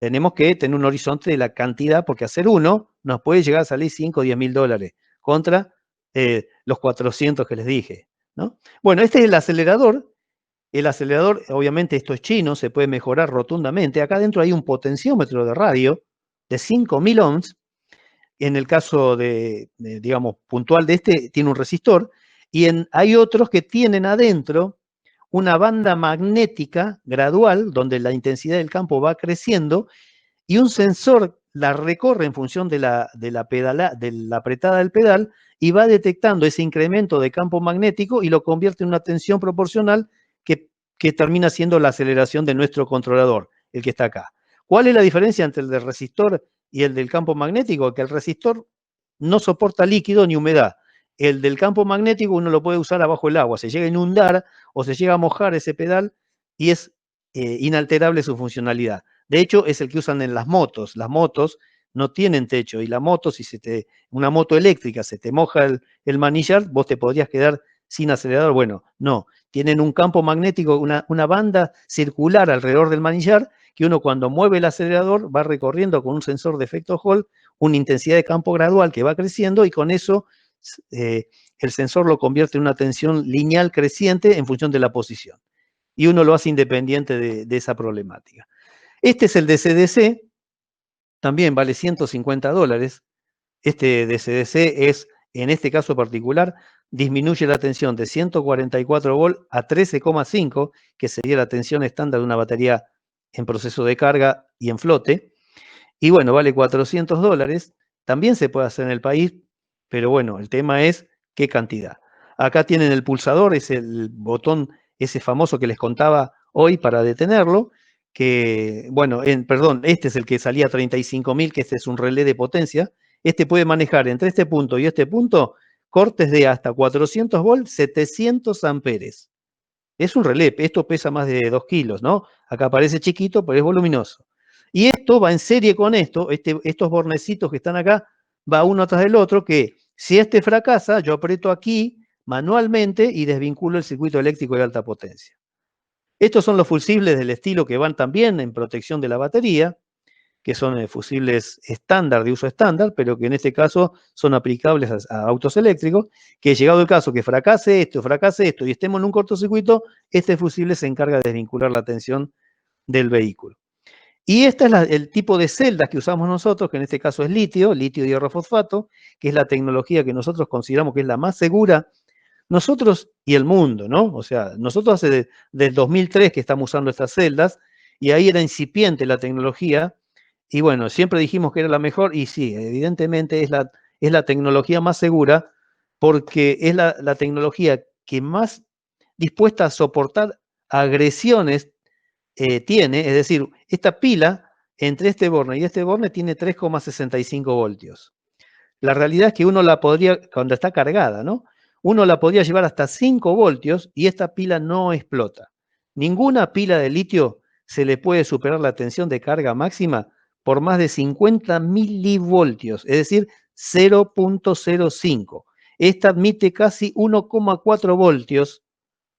tenemos que tener un horizonte de la cantidad, porque hacer uno nos puede llegar a salir 5 o 10 mil dólares contra los 400 que les dije, ¿no? Bueno, este es el acelerador. El acelerador, obviamente esto es chino, se puede mejorar rotundamente. Acá adentro hay un potenciómetro de radio de 5.000 ohms. En el caso digamos, puntual de este, tiene un resistor. Y hay otros que tienen adentro una banda magnética gradual, donde la intensidad del campo va creciendo, y un sensor la recorre en función de la apretada del pedal, y va detectando ese incremento de campo magnético y lo convierte en una tensión proporcional que termina siendo la aceleración de nuestro controlador, el que está acá. ¿Cuál es la diferencia entre el del resistor y el del campo magnético? Que el resistor no soporta líquido ni humedad. El del campo magnético uno lo puede usar abajo el agua, se llega a inundar o se llega a mojar ese pedal y es inalterable su funcionalidad. De hecho, es el que usan en las motos. Las motos no tienen techo y la moto, si una moto eléctrica se te moja el manillar, vos te podrías quedar sin acelerador. Bueno, no. Tienen un campo magnético, una banda circular alrededor del manillar que uno cuando mueve el acelerador va recorriendo con un sensor de efecto Hall una intensidad de campo gradual que va creciendo y con eso el sensor lo convierte en una tensión lineal creciente en función de la posición. Y uno lo hace independiente de esa problemática. Este es el DC-DC, también vale $150. Este DC-DC es, en este caso particular, disminuye la tensión de 144 volts a 13,5, que sería la tensión estándar de una batería en proceso de carga y en flote. Y bueno, vale $400. También se puede hacer en el país, pero bueno, el tema es qué cantidad. Acá tienen el pulsador, es el botón ese famoso que les contaba hoy para detenerlo, que, bueno, perdón, este es el que salía a 35.000, que este es un relé de potencia. Este puede manejar entre este punto y este punto cortes de hasta 400 volts, 700 amperes. Es un relé, esto pesa más de 2 kilos, ¿no? Acá parece chiquito, pero es voluminoso. Y esto va en serie con esto, estos bornecitos que están acá, va uno atrás del otro, que si este fracasa, yo aprieto aquí manualmente y desvinculo el circuito eléctrico de alta potencia. Estos son los fusibles del estilo que van también en protección de la batería, que son fusibles estándar, de uso estándar, pero que en este caso son aplicables a autos eléctricos, que llegado el caso que fracase esto y estemos en un cortocircuito, este fusible se encarga de desvincular la tensión del vehículo. Y este es el tipo de celdas que usamos nosotros, que en este caso es litio hierro fosfato, que es la tecnología que nosotros consideramos que es la más segura, nosotros y el mundo, ¿no? O sea, nosotros desde 2003 que estamos usando estas celdas, y ahí era incipiente la tecnología, y bueno, siempre dijimos que era la mejor, y sí, evidentemente es la tecnología más segura, porque es la tecnología que más dispuesta a soportar agresiones tiene, es decir, esta pila entre este borne y este borne tiene 3,65 voltios. La realidad es que uno la podría, cuando está cargada, ¿no? Uno la podría llevar hasta 5 voltios y esta pila no explota. Ninguna pila de litio se le puede superar la tensión de carga máxima por más de 50 milivoltios, es decir, 0.05. Esta admite casi 1,4 voltios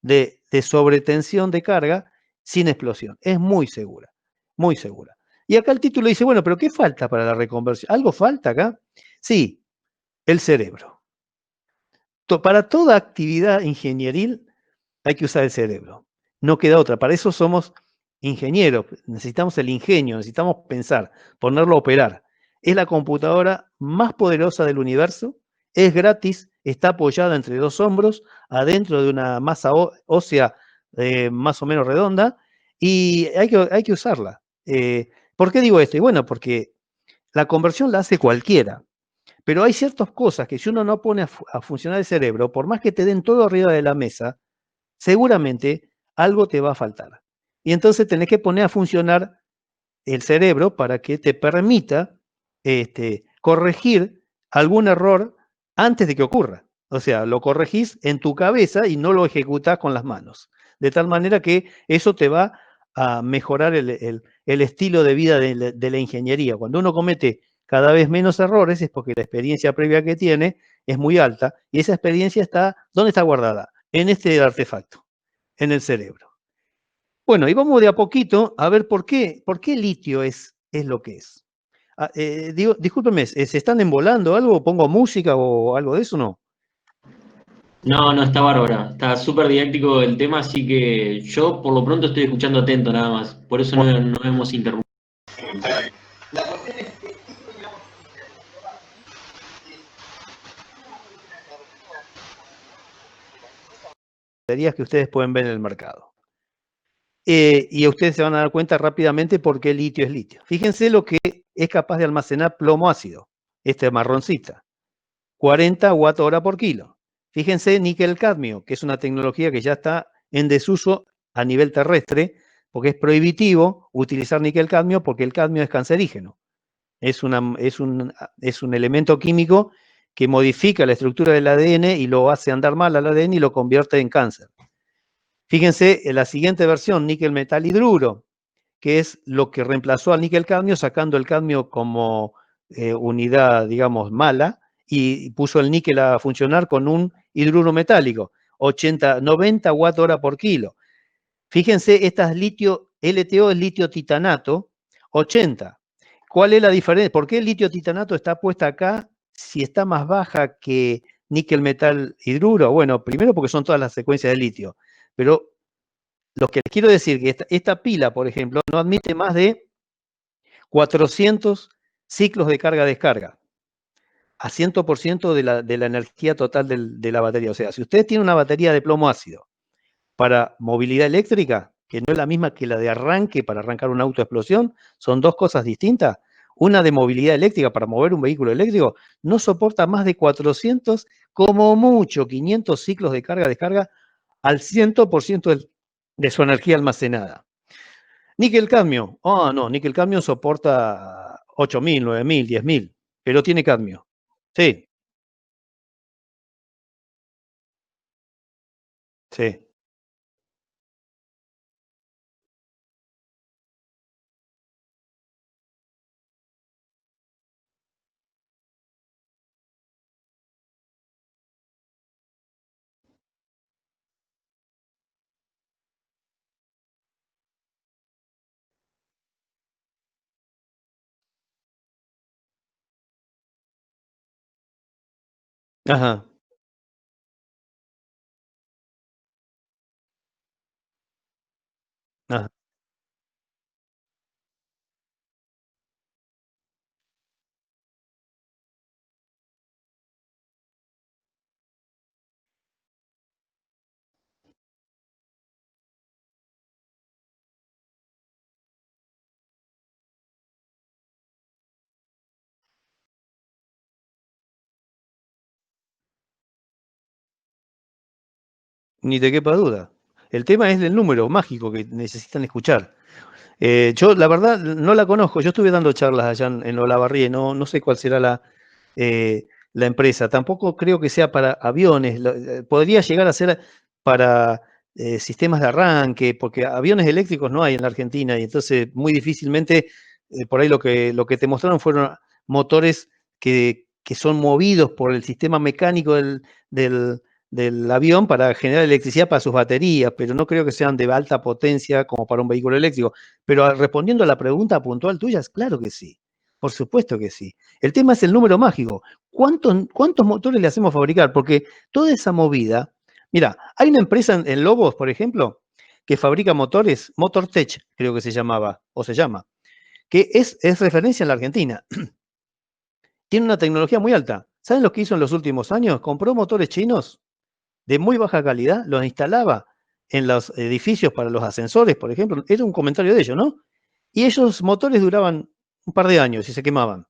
de sobretensión de carga sin explosión. Es muy segura, muy segura. Y acá el título dice, bueno, pero ¿qué falta para la reconversión? ¿Algo falta acá? Sí, el cerebro. Para toda actividad ingenieril hay que usar el cerebro. No queda otra. Para eso somos ingenieros. Necesitamos el ingenio, necesitamos pensar, ponerlo a operar. Es la computadora más poderosa del universo, es gratis, está apoyada entre dos hombros, adentro de una masa ósea más o menos redonda, y hay que usarla. ¿Por qué digo esto? Y bueno, porque la conversión la hace cualquiera. Pero hay ciertas cosas que si uno no pone a funcionar el cerebro, por más que te den todo arriba de la mesa, seguramente algo te va a faltar. Y entonces tenés que poner a funcionar el cerebro para que te permita corregir algún error antes de que ocurra. O sea, lo corregís en tu cabeza y no lo ejecutás con las manos. De tal manera que eso te va a mejorar el estilo de vida de la ingeniería. Cuando uno comete cada vez menos errores es porque la experiencia previa que tiene es muy alta y esa experiencia está, ¿dónde está guardada? En este artefacto, en el cerebro. Bueno, y vamos de a poquito a ver por qué litio es lo que es. Discúlpeme, ¿se están embolando algo? ¿Pongo música o algo de eso no? No, no, está bárbara. Está súper didáctico el tema, así que yo por lo pronto estoy escuchando atento nada más. Por eso Bueno, no hemos interrumpido. baterías que ustedes pueden ver en el mercado. Y ustedes se van a dar cuenta rápidamente por qué litio es litio. Fíjense lo que es capaz de almacenar plomo ácido, este marroncita, 40 Wh por kilo. Fíjense níquel cadmio, que es una tecnología que ya está en desuso a nivel terrestre, porque es prohibitivo utilizar níquel cadmio porque el cadmio es cancerígeno. Es un elemento químico que modifica la estructura del ADN y lo hace andar mal al ADN y lo convierte en cáncer. Fíjense en la siguiente versión, níquel metal hidruro, que es lo que reemplazó al níquel cadmio, sacando el cadmio como unidad, digamos, mala, y puso el níquel a funcionar con un hidruro metálico, 90 Wh por kilo. Fíjense, estas litio, LTO es litio titanato, 80. ¿Cuál es la diferencia? ¿Por qué el litio titanato está puesta acá si está más baja que níquel metal hidruro? Bueno, primero porque son todas las secuencias de litio, pero lo que les quiero decir es que esta pila, por ejemplo, no admite más de 400 ciclos de carga-descarga a 100% de la energía total de la batería. O sea, si usted tiene una batería de plomo ácido para movilidad eléctrica, que no es la misma que la de arranque para arrancar un auto a explosión, son dos cosas distintas. Una de movilidad eléctrica para mover un vehículo eléctrico no soporta más de 400, como mucho 500 ciclos de carga-descarga al 100% de su energía almacenada. Níquel cadmio. No, níquel cadmio soporta 8.000, 9.000, 10.000, pero tiene cadmio. Sí, sí. Ajá, ajá. Ni te quepa duda. El tema es el número mágico que necesitan escuchar. Yo, la verdad, no la conozco. Yo estuve dando charlas allá en Olavarría, no sé cuál será la empresa. Tampoco creo que sea para aviones. Podría llegar a ser para sistemas de arranque, porque aviones eléctricos no hay en la Argentina y entonces muy difícilmente por ahí lo que te mostraron fueron motores que son movidos por el sistema mecánico del avión para generar electricidad para sus baterías, pero no creo que sean de alta potencia como para un vehículo eléctrico. Pero respondiendo a la pregunta puntual tuya, es claro que sí. Por supuesto que sí. El tema es el número mágico. ¿Cuántos motores le hacemos fabricar? Porque toda esa movida, mira, hay una empresa en Lobos, por ejemplo, que fabrica motores, MotorTech, creo que se llamaba, o se llama, que es referencia en la Argentina. Tiene una tecnología muy alta. ¿Saben lo que hizo en los últimos años? Compró motores chinos de muy baja calidad, los instalaba en los edificios para los ascensores, por ejemplo. Era un comentario de ellos, ¿no? Y esos motores duraban un par de años y se quemaban.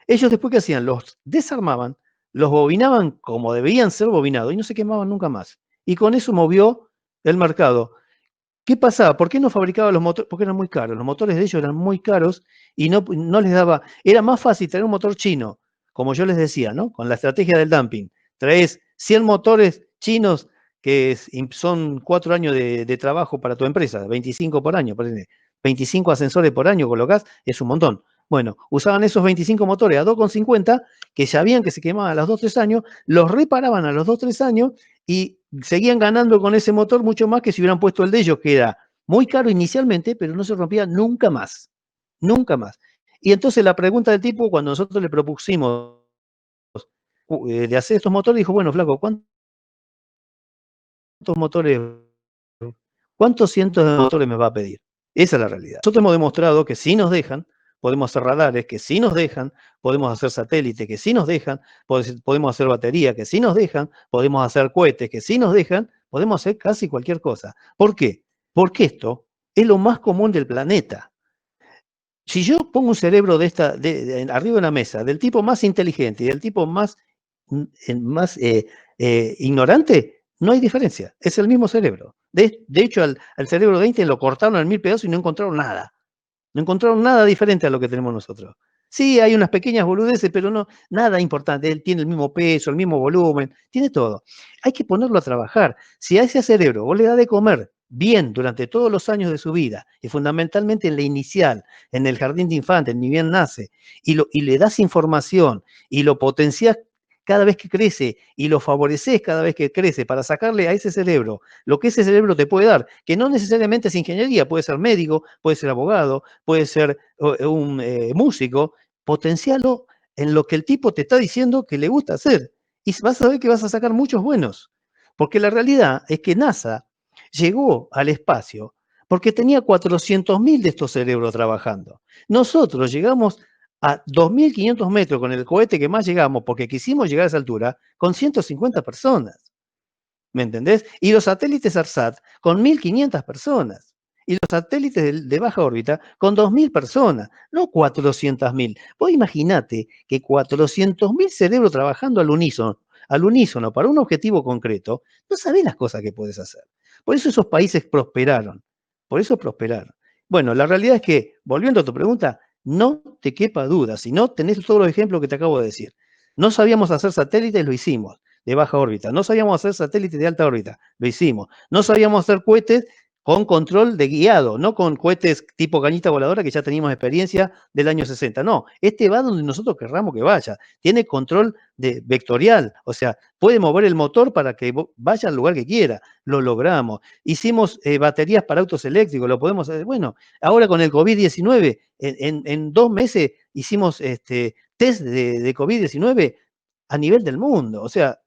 Ellos después, ¿qué hacían? Los desarmaban, los bobinaban como debían ser bobinados y no se quemaban nunca más. Y con eso movió el mercado. ¿Qué pasaba? ¿Por qué no fabricaba los motores? Porque eran muy caros. Los motores de ellos eran muy caros y no les daba. Era más fácil tener un motor chino, como yo les decía, ¿no? Con la estrategia del dumping. Traes 100 motores chinos que son 4 años de trabajo para tu empresa, 25 por año, 25 ascensores por año colocás, es un montón. Bueno, usaban esos 25 motores a 2,50 que sabían que se quemaban a los 2-3 años, los reparaban a los 2-3 años y seguían ganando con ese motor mucho más que si hubieran puesto el de ellos, que era muy caro inicialmente, pero no se rompía nunca más. Nunca más. Y entonces la pregunta del tipo, cuando nosotros le propusimos de hacer estos motores, dijo, bueno, flaco, ¿cuántos motores, cuántos cientos de motores me va a pedir? Esa es la realidad. Nosotros hemos demostrado que si nos dejan, podemos hacer radares, que si nos dejan, podemos hacer satélites, que si nos dejan, podemos hacer batería, que si nos dejan, podemos hacer cohetes, que si nos dejan, podemos hacer casi cualquier cosa. ¿Por qué? Porque esto es lo más común del planeta. Si yo pongo un cerebro arriba de una mesa, del tipo más inteligente y del tipo más ignorante, no hay diferencia. Es el mismo cerebro. De hecho, al cerebro de Einstein lo cortaron en 1000 pedazos y no encontraron nada. No encontraron nada diferente a lo que tenemos nosotros. Sí, hay unas pequeñas boludeces, pero no, nada importante. Él tiene el mismo peso, el mismo volumen, tiene todo. Hay que ponerlo a trabajar. Si a ese cerebro vos le das de comer bien durante todos los años de su vida, y fundamentalmente en la inicial, en el jardín de infantes, ni bien nace, y le das información y lo potenciás cada vez que crece y lo favoreces cada vez que crece para sacarle a ese cerebro lo que ese cerebro te puede dar, que no necesariamente es ingeniería, puede ser médico, puede ser abogado, puede ser un músico, potencialo en lo que el tipo te está diciendo que le gusta hacer. Y vas a ver que vas a sacar muchos buenos. Porque la realidad es que NASA llegó al espacio porque tenía 400.000 de estos cerebros trabajando. Nosotros llegamos a 2.500 metros con el cohete que más llegamos, porque quisimos llegar a esa altura, con 150 personas. ¿Me entendés? Y los satélites ARSAT con 1.500 personas. Y los satélites de baja órbita con 2.000 personas, no 400.000. Vos imaginate que 400.000 cerebros trabajando al unísono para un objetivo concreto, no sabés las cosas que podés hacer. Por eso esos países prosperaron. Por eso prosperaron. Bueno, la realidad es que, volviendo a tu pregunta, no te quepa duda, si no tenés todos los ejemplos que te acabo de decir. No sabíamos hacer satélites, lo hicimos de baja órbita. No sabíamos hacer satélites de alta órbita, lo hicimos. No sabíamos hacer cohetes con control de guiado, no con cohetes tipo cañita voladora que ya teníamos experiencia del año 60. No, este va donde nosotros querramos que vaya. Tiene control vectorial, o sea, puede mover el motor para que vaya al lugar que quiera. Lo logramos. Hicimos baterías para autos eléctricos, lo podemos hacer. Bueno, ahora con el COVID-19, en 2 meses hicimos test de COVID-19 a nivel del mundo. O sea,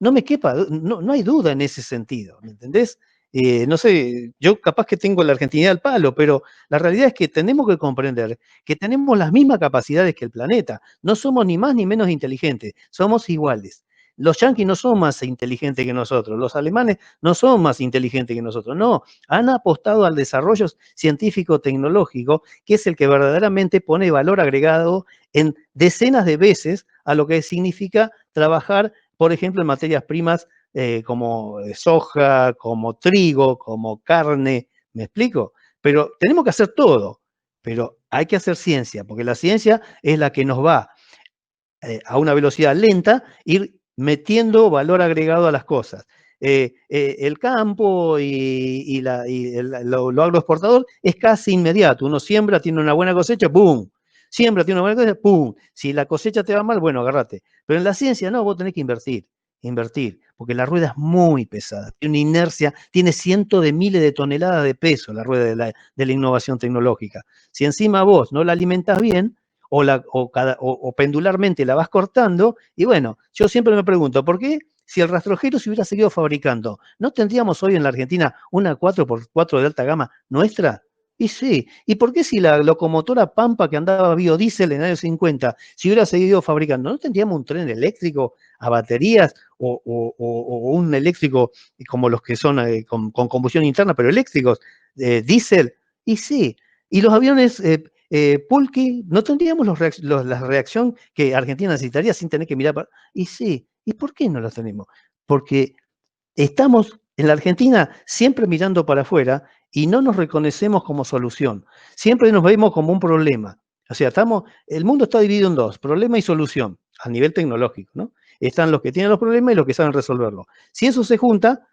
no me quepa, no hay duda en ese sentido, ¿me entendés? No sé, yo capaz que tengo la argentinidad al palo, pero la realidad es que tenemos que comprender que tenemos las mismas capacidades que el planeta. No somos ni más ni menos inteligentes, somos iguales. Los yanquis no son más inteligentes que nosotros, los alemanes no son más inteligentes que nosotros, no, han apostado al desarrollo científico-tecnológico, que es el que verdaderamente pone valor agregado en decenas de veces a lo que significa trabajar, por ejemplo, en materias primas como soja, como trigo, como carne, ¿me explico? Pero tenemos que hacer todo, pero hay que hacer ciencia, porque la ciencia es la que nos va a una velocidad lenta, ir metiendo valor agregado a las cosas. El campo y lo agroexportador es casi inmediato. Uno siembra, tiene una buena cosecha, ¡pum! Siembra, tiene una buena cosecha, ¡pum! Si la cosecha te va mal, bueno, agárrate. Pero en la ciencia no, vos tenés que invertir, porque la rueda es muy pesada, tiene una inercia, tiene cientos de miles de toneladas de peso la rueda de la innovación tecnológica. Si encima vos no la alimentás bien, o pendularmente la vas cortando, y bueno, yo siempre me pregunto, ¿por qué si el rastrojero se hubiera seguido fabricando, no tendríamos hoy en la Argentina una 4x4 de alta gama nuestra? Y sí, ¿y por qué si la locomotora Pampa que andaba biodiesel en el año 50, si hubiera seguido fabricando, no tendríamos un tren eléctrico a baterías o un eléctrico como los que son con combustión interna, pero eléctricos, diésel? Y sí, y los aviones Pulqui, no tendríamos la reacción que Argentina necesitaría sin tener que mirar para... Y sí, ¿y por qué no la tenemos? Porque estamos en la Argentina siempre mirando para afuera y no nos reconocemos como solución. Siempre nos vemos como un problema. O sea, el mundo está dividido en dos, problema y solución, a nivel tecnológico, ¿no? Están los que tienen los problemas y los que saben resolverlos. Si eso se junta,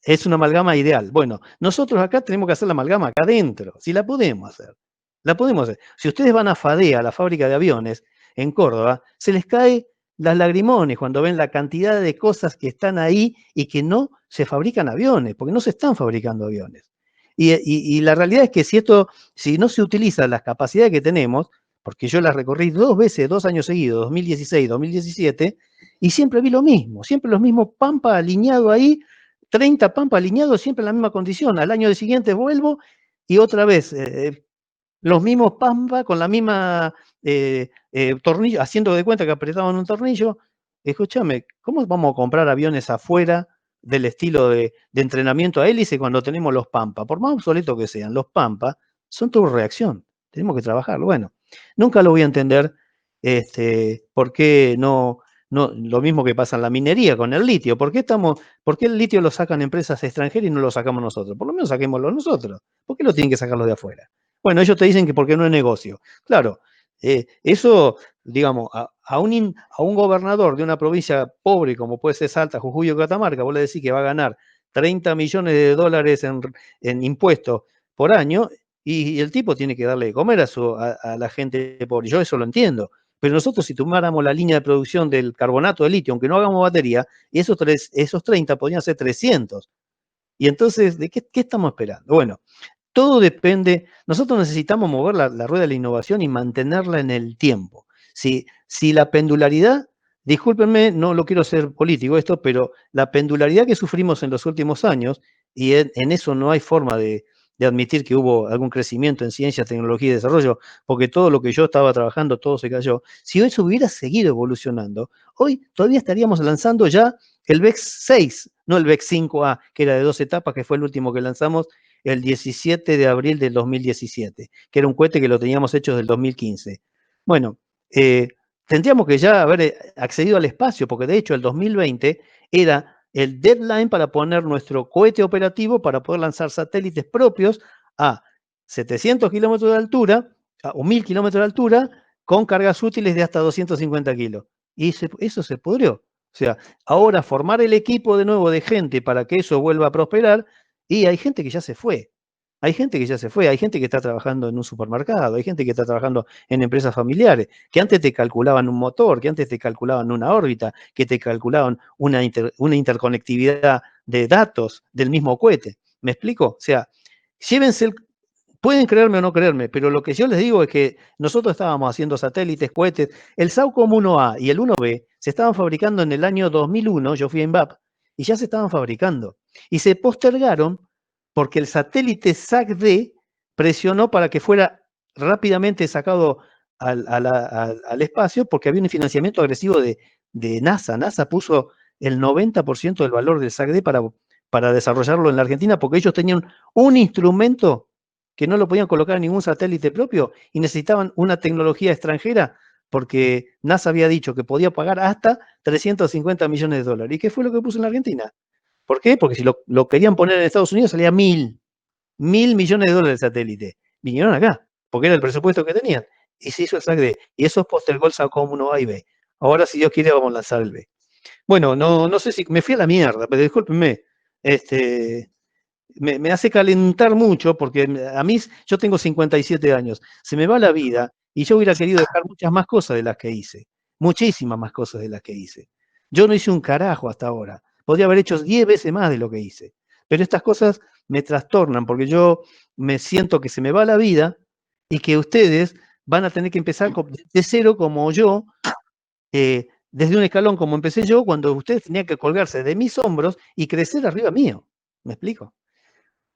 es una amalgama ideal. Bueno, nosotros acá tenemos que hacer la amalgama acá adentro, si la podemos hacer. La podemos hacer. Si ustedes van a FADEA, la fábrica de aviones, en Córdoba, se les cae las lagrimones cuando ven la cantidad de cosas que están ahí y que no se fabrican aviones, porque no se están fabricando aviones. Y la realidad es que si no se utilizan las capacidades que tenemos, porque yo las recorrí 2 veces, 2 años seguidos, 2016, 2017, y siempre vi lo mismo, siempre los mismos Pampa alineado ahí, 30 Pampa alineados, siempre en la misma condición. Al año siguiente vuelvo y otra vez los mismos Pampa con la misma tornillo, haciendo de cuenta que apretaban un tornillo. Escúchame, ¿cómo vamos a comprar aviones afuera del estilo de entrenamiento a hélice cuando tenemos los Pampa? Por más obsoletos que sean, los Pampa son turborreacción. Tenemos que trabajarlo. Bueno, nunca lo voy a entender por qué no, lo mismo que pasa en la minería con el litio. ¿Por qué el litio lo sacan empresas extranjeras y no lo sacamos nosotros? Por lo menos saquémoslo nosotros. ¿Por qué lo tienen que sacarlo de afuera? Bueno, ellos te dicen que porque no es negocio. Claro, eso, digamos, a un gobernador de una provincia pobre como puede ser Salta, Jujuy o Catamarca, vos le decís que va a ganar 30 millones de dólares en impuestos por año y el tipo tiene que darle de comer a la gente pobre. Yo eso lo entiendo. Pero nosotros si tomáramos la línea de producción del carbonato de litio, aunque no hagamos batería, y esos 30 podrían ser 300. Y entonces, ¿de qué estamos esperando? Bueno, todo depende, nosotros necesitamos mover la rueda de la innovación y mantenerla en el tiempo. Si la pendularidad, discúlpenme, no lo quiero ser político esto, pero la pendularidad que sufrimos en los últimos años, y en eso no hay forma de admitir que hubo algún crecimiento en ciencia, tecnología y desarrollo, porque todo lo que yo estaba trabajando, todo se cayó. Si eso hubiera seguido evolucionando, hoy todavía estaríamos lanzando ya el VEX 6, no el VEX 5A, que era de 2 etapas, que fue el último que lanzamos el 17 de abril del 2017, que era un cohete que lo teníamos hecho del 2015. Bueno, tendríamos que ya haber accedido al espacio, porque de hecho el 2020 era el deadline para poner nuestro cohete operativo para poder lanzar satélites propios a 700 kilómetros de altura o 1000 kilómetros de altura con cargas útiles de hasta 250 kilos. Y eso se pudrió. O sea, ahora formar el equipo de nuevo de gente para que eso vuelva a prosperar, y hay gente que ya se fue. Hay gente que ya se fue, hay gente que está trabajando en un supermercado, hay gente que está trabajando en empresas familiares, que antes te calculaban un motor, que antes te calculaban una órbita, que te calculaban una interconectividad de datos del mismo cohete. ¿Me explico? O sea, llévense pueden creerme o no creerme, pero lo que yo les digo es que nosotros estábamos haciendo satélites, cohetes, el SAOCOM 1A y el 1B se estaban fabricando en el año 2001, yo fui a INVAP, y ya se estaban fabricando. Y se postergaron porque el satélite SAC-D presionó para que fuera rápidamente sacado al espacio porque había un financiamiento agresivo de NASA. NASA puso el 90% del valor del SAC-D para desarrollarlo en la Argentina porque ellos tenían un instrumento que no lo podían colocar en ningún satélite propio y necesitaban una tecnología extranjera porque NASA había dicho que podía pagar hasta 350 millones de dólares. ¿Y qué fue lo que puso en la Argentina? ¿Por qué? Porque si lo querían poner en Estados Unidos salía 1.000 millones de dólares el satélite. Vinieron acá, porque era el presupuesto que tenían. Y se hizo el SAC-D. Y eso postergó el SACOM 1A y B. Ahora, si Dios quiere, vamos a lanzar el B. Bueno, no sé si me fui a la mierda, pero discúlpenme. Me hace calentar mucho porque a mí, yo tengo 57 años, se me va la vida y yo hubiera querido dejar muchas más cosas de las que hice, muchísimas más cosas de las que hice. Yo no hice un carajo hasta ahora, podría haber hecho 10 veces más de lo que hice, pero estas cosas me trastornan porque yo me siento que se me va la vida y que ustedes van a tener que empezar de cero como yo, desde un escalón como empecé yo, cuando ustedes tenían que colgarse de mis hombros y crecer arriba mío. ¿Me explico?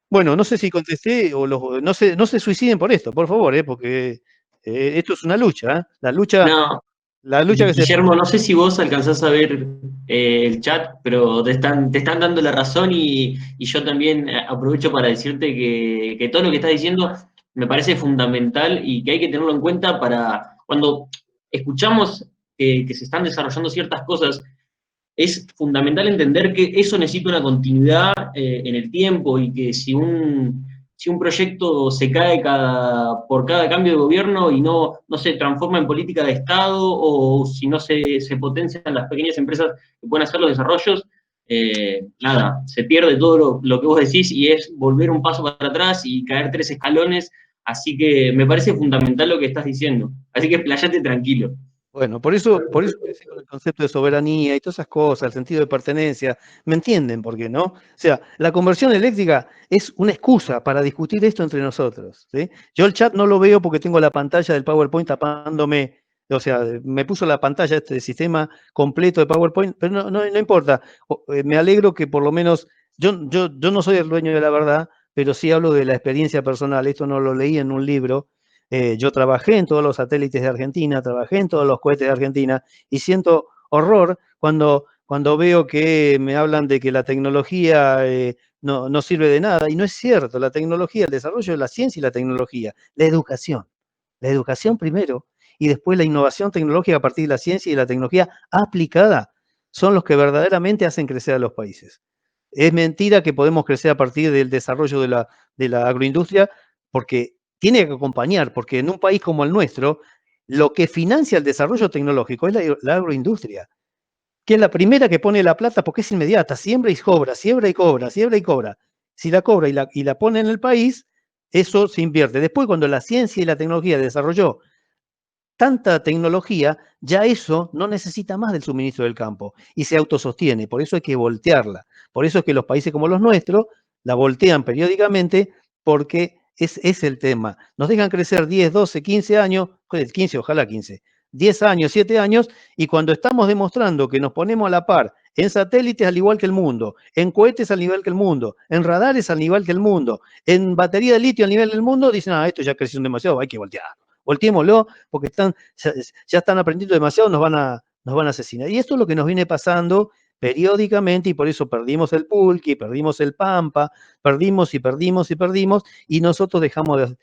Bueno, no sé si contesté o no se suiciden por esto, por favor, porque esto es una lucha, ¿eh? No, La lucha que se... Guillermo, no sé si vos alcanzás a ver el chat, pero te están dando la razón y yo también aprovecho para decirte que todo lo que estás diciendo me parece fundamental y que hay que tenerlo en cuenta para cuando escuchamos que se están desarrollando ciertas cosas. Es fundamental entender que eso necesita una continuidad en el tiempo y que si un proyecto se cae por cada cambio de gobierno y no se transforma en política de Estado o si no se potencian las pequeñas empresas que pueden hacer los desarrollos, nada, se pierde todo lo que vos decís y es volver un paso para atrás y caer 3 escalones. Así que me parece fundamental lo que estás diciendo. Así que playate tranquilo. Bueno, por eso empecé con el concepto de soberanía y todas esas cosas, el sentido de pertenencia. ¿Me entienden por qué, no? O sea, la conversión eléctrica es una excusa para discutir esto entre nosotros, ¿sí? Yo el chat no lo veo porque tengo la pantalla del PowerPoint tapándome, o sea, me puso la pantalla este sistema completo de PowerPoint, pero no importa. Me alegro que por lo menos, yo no soy el dueño de la verdad, pero sí hablo de la experiencia personal. Esto no lo leí en un libro. Yo trabajé en todos los satélites de Argentina, trabajé en todos los cohetes de Argentina y siento horror cuando veo que me hablan de que la tecnología no sirve de nada. Y no es cierto, la tecnología, el desarrollo de la ciencia y la tecnología, la educación primero y después la innovación tecnológica a partir de la ciencia y la tecnología aplicada son los que verdaderamente hacen crecer a los países. Es mentira que podemos crecer a partir del desarrollo de la agroindustria porque tiene que acompañar, porque en un país como el nuestro, lo que financia el desarrollo tecnológico es la agroindustria, que es la primera que pone la plata porque es inmediata, siembra y cobra, siembra y cobra, siembra y cobra. Si la cobra y la pone en el país, eso se invierte. Después, cuando la ciencia y la tecnología desarrolló tanta tecnología, ya eso no necesita más del suministro del campo y se autosostiene. Por eso hay que voltearla. Por eso es que los países como los nuestros la voltean periódicamente porque es el tema. Nos dejan crecer 10, 12, 15 años, 15, ojalá 15, 10 años, 7 años, y cuando estamos demostrando que nos ponemos a la par en satélites al igual que el mundo, en cohetes al nivel que el mundo, en radares al nivel que el mundo, en batería de litio al nivel del mundo, dicen, esto ya creció demasiado, hay que voltear. Volteémoslo, porque ya están aprendiendo demasiado, nos van a asesinar. Y esto es lo que nos viene pasando periódicamente y por eso perdimos el Pulqui, perdimos el Pampa, perdimos y perdimos y perdimos y nosotros dejamos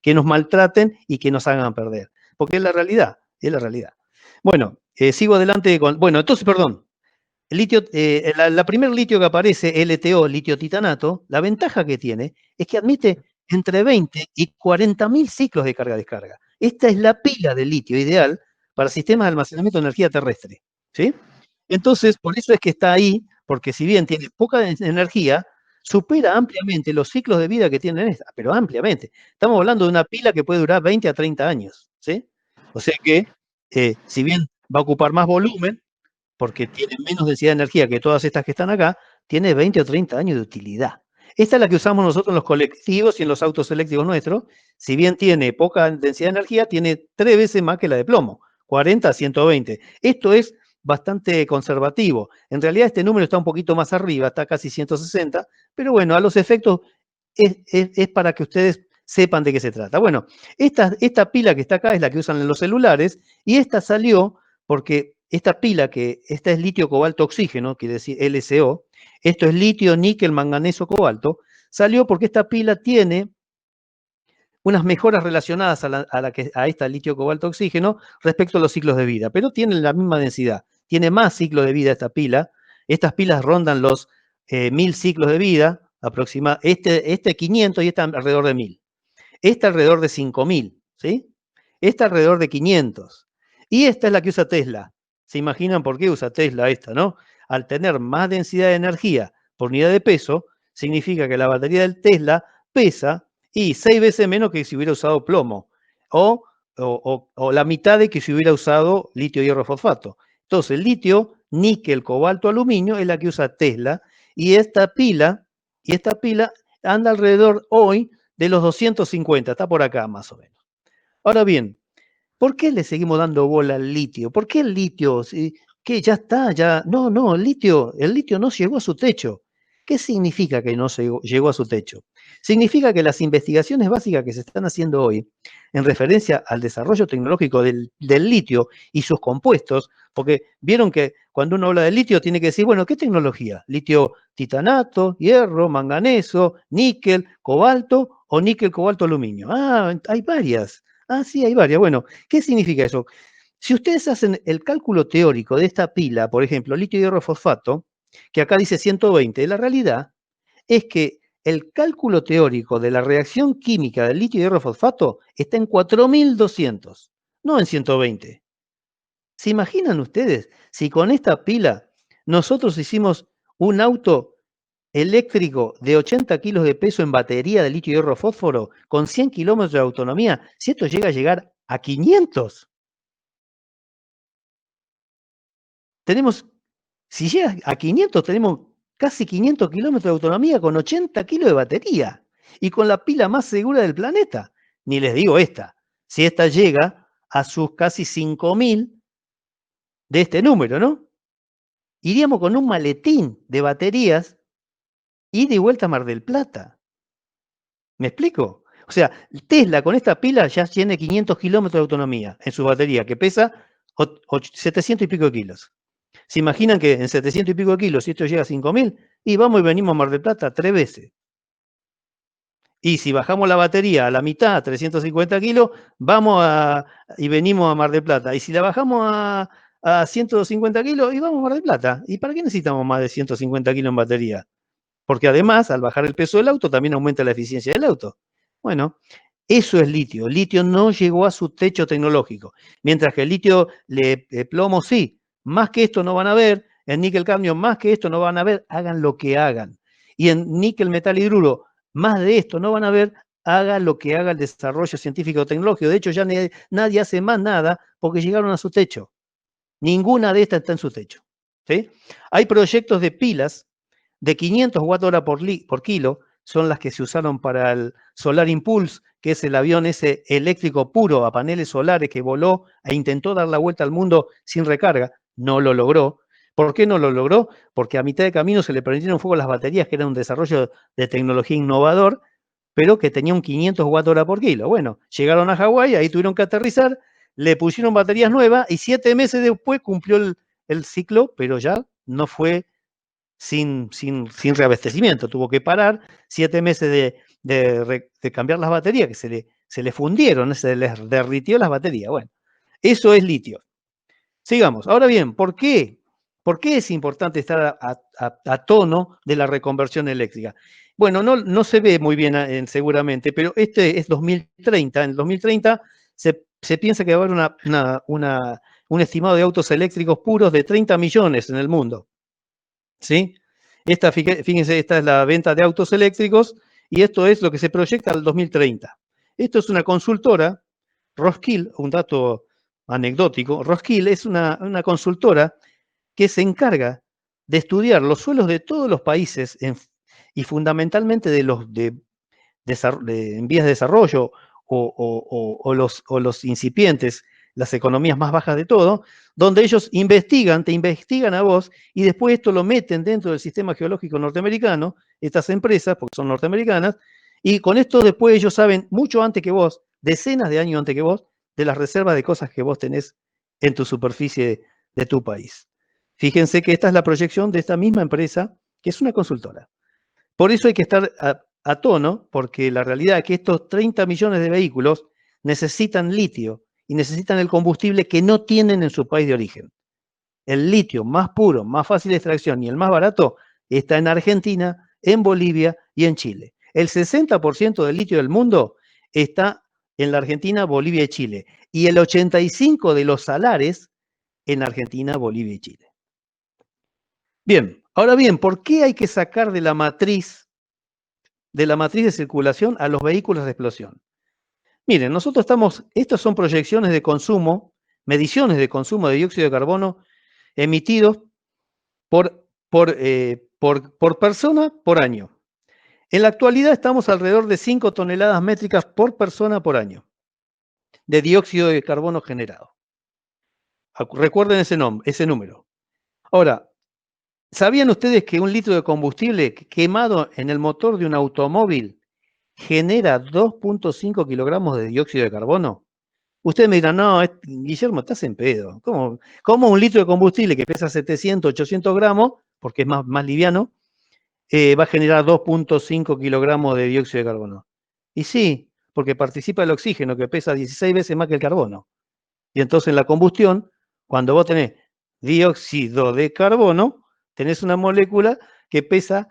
que nos maltraten y que nos hagan perder. Porque es la realidad, es la realidad. Bueno, sigo adelante con... Bueno, entonces, perdón. El litio, la primer litio que aparece, LTO, litio titanato, la ventaja que tiene es que admite entre 20 y 40.000 ciclos de carga-descarga. Esta es la pila de litio ideal para sistemas de almacenamiento de energía terrestre, ¿sí? Entonces, por eso es que está ahí, porque si bien tiene poca energía, supera ampliamente los ciclos de vida que tienen esta, pero ampliamente. Estamos hablando de una pila que puede durar 20 a 30 años, ¿sí? O sea que, si bien va a ocupar más volumen, porque tiene menos densidad de energía que todas estas que están acá, tiene 20 o 30 años de utilidad. Esta es la que usamos nosotros en los colectivos y en los autos eléctricos nuestros. Si bien tiene poca densidad de energía, tiene 3 veces más que la de plomo, 40 a 120. Esto es bastante conservativo. En realidad este número está un poquito más arriba, está casi 160, pero bueno, a los efectos es para que ustedes sepan de qué se trata. Bueno, esta pila que está acá es la que usan en los celulares y esta salió porque esta pila, esta es litio, cobalto, oxígeno, quiere decir LCO, esto es litio, níquel, manganeso, cobalto, salió porque esta pila tiene unas mejoras relacionadas a esta litio, cobalto, oxígeno respecto a los ciclos de vida, pero tiene la misma densidad, tiene más ciclos de vida esta pila, estas pilas rondan los 1000 ciclos de vida, aproximadamente, este 500 y esta alrededor de 1000, esta alrededor de 5000, ¿sí? Esta alrededor de 500. Y esta es la que usa Tesla. ¿Se imaginan por qué usa Tesla esta, no? Al tener más densidad de energía por unidad de peso, significa que la batería del Tesla pesa y 6 veces menos que si hubiera usado plomo. O la mitad de que si hubiera usado litio hierro fosfato. Entonces, el litio, níquel, cobalto, aluminio es la que usa Tesla. Y esta pila anda alrededor hoy de los 250, está por acá más o menos. Ahora bien, ¿por qué le seguimos dando bola al litio? ¿Por qué el litio? ¿Qué? Ya está, ya. No, el litio no llegó a su techo. ¿Qué significa que no llegó a su techo? Significa que las investigaciones básicas que se están haciendo hoy en referencia al desarrollo tecnológico del litio y sus compuestos, porque vieron que cuando uno habla de litio tiene que decir, bueno, ¿qué tecnología? Litio titanato, hierro, manganeso, níquel, cobalto o níquel, cobalto, aluminio. Ah, hay varias. Ah, sí, hay varias. Bueno, ¿qué significa eso? Si ustedes hacen el cálculo teórico de esta pila, por ejemplo, litio hierro fosfato, que acá dice 120, la realidad es que el cálculo teórico de la reacción química del litio hierro fosfato está en 4200, no en 120. ¿Se imaginan ustedes si con esta pila nosotros hicimos un auto eléctrico de 80 kilos de peso en batería de litio hierro fósforo con 100 kilómetros de autonomía, si esto llega a llegar a 500? Si llega a 500, tenemos casi 500 kilómetros de autonomía con 80 kilos de batería y con la pila más segura del planeta. Ni les digo esta. Si esta llega a sus casi 5000 de este número, ¿no? Iríamos con un maletín de baterías y de vuelta a Mar del Plata. ¿Me explico? O sea, Tesla con esta pila ya tiene 500 kilómetros de autonomía en su batería, que pesa 700 y pico de kilos. ¿Se imaginan que en 700 y pico de kilos, si esto llega a 5000, y vamos y venimos a Mar del Plata 3 veces? Y si bajamos la batería a la mitad, a 350 kilos, y venimos a Mar del Plata. Y si la bajamos a 150 kilos, y vamos a Mar del Plata. ¿Y para qué necesitamos más de 150 kilos en batería? Porque además, al bajar el peso del auto, también aumenta la eficiencia del auto. Bueno, eso es litio. El litio no llegó a su techo tecnológico. Mientras que el litio, plomo sí, más que esto no van a ver. En níquel cadmio, más que esto no van a ver. Hagan lo que hagan. Y en níquel metal hidruro, más de esto no van a ver. Haga lo que haga el desarrollo científico tecnológico. De hecho, ya nadie hace más nada porque llegaron a su techo. Ninguna de estas está en su techo. ¿Sí? Hay proyectos de pilas de 500 Wh por kilo, son las que se usaron para el Solar Impulse, que es el avión ese eléctrico puro a paneles solares que voló e intentó dar la vuelta al mundo sin recarga. No lo logró. ¿Por qué no lo logró? Porque a mitad de camino se le prendieron fuego las baterías, que era un desarrollo de tecnología innovador, pero que tenía un 500 Wh por kilo. Bueno, llegaron a Hawái, ahí tuvieron que aterrizar, le pusieron baterías nuevas y 7 meses después cumplió el ciclo, pero ya no fue sin reabastecimiento. Tuvo que parar 7 meses de cambiar las baterías, que se le fundieron, se les derritió las baterías. Bueno, eso es litio. Sigamos. Ahora bien, ¿por qué? ¿Por qué es importante estar a tono de la reconversión eléctrica? Bueno, no se ve muy bien seguramente, pero este es 2030. En el 2030 se piensa que va a haber un estimado de autos eléctricos puros de 30 millones en el mundo. ¿Sí? Fíjense, esta es la venta de autos eléctricos y esto es lo que se proyecta al 2030. Esto es una consultora, Roskill, un dato anecdótico. Roskill es una consultora que se encarga de estudiar los suelos de todos los países y fundamentalmente en vías de desarrollo o los incipientes, las economías más bajas de todo, donde ellos te investigan a vos y después esto lo meten dentro del sistema geológico norteamericano, estas empresas, porque son norteamericanas, y con esto después ellos saben mucho antes que vos, decenas de años antes que vos, de las reservas de cosas que vos tenés en tu superficie de tu país. Fíjense que esta es la proyección de esta misma empresa, que es una consultora. Por eso hay que estar a tono, porque la realidad es que estos 30 millones de vehículos necesitan litio y necesitan el combustible que no tienen en su país de origen. El litio más puro, más fácil de extracción y el más barato está en Argentina, en Bolivia y en Chile. El 60% del litio del mundo está en la Argentina, Bolivia y Chile. y el 85% de los salares en Argentina, Bolivia y Chile. Bien, ahora bien, ¿por qué hay que sacar de la matriz de circulación a los vehículos de explosión? Miren, nosotros estas son proyecciones de consumo, mediciones de consumo de dióxido de carbono emitidos por persona por año. En la actualidad estamos alrededor de 5 toneladas métricas por persona por año de dióxido de carbono generado. Recuerden ese número. Ahora, ¿sabían ustedes que un litro de combustible quemado en el motor de un automóvil genera 2.5 kilogramos de dióxido de carbono? Ustedes me dirán, no, Guillermo, estás en pedo. ¿Cómo un litro de combustible que pesa 700, 800 gramos, porque es más liviano, va a generar 2.5 kilogramos de dióxido de carbono? Y sí, porque participa el oxígeno, que pesa 16 veces más que el carbono. Y entonces en la combustión, cuando vos tenés dióxido de carbono, tenés una molécula que pesa,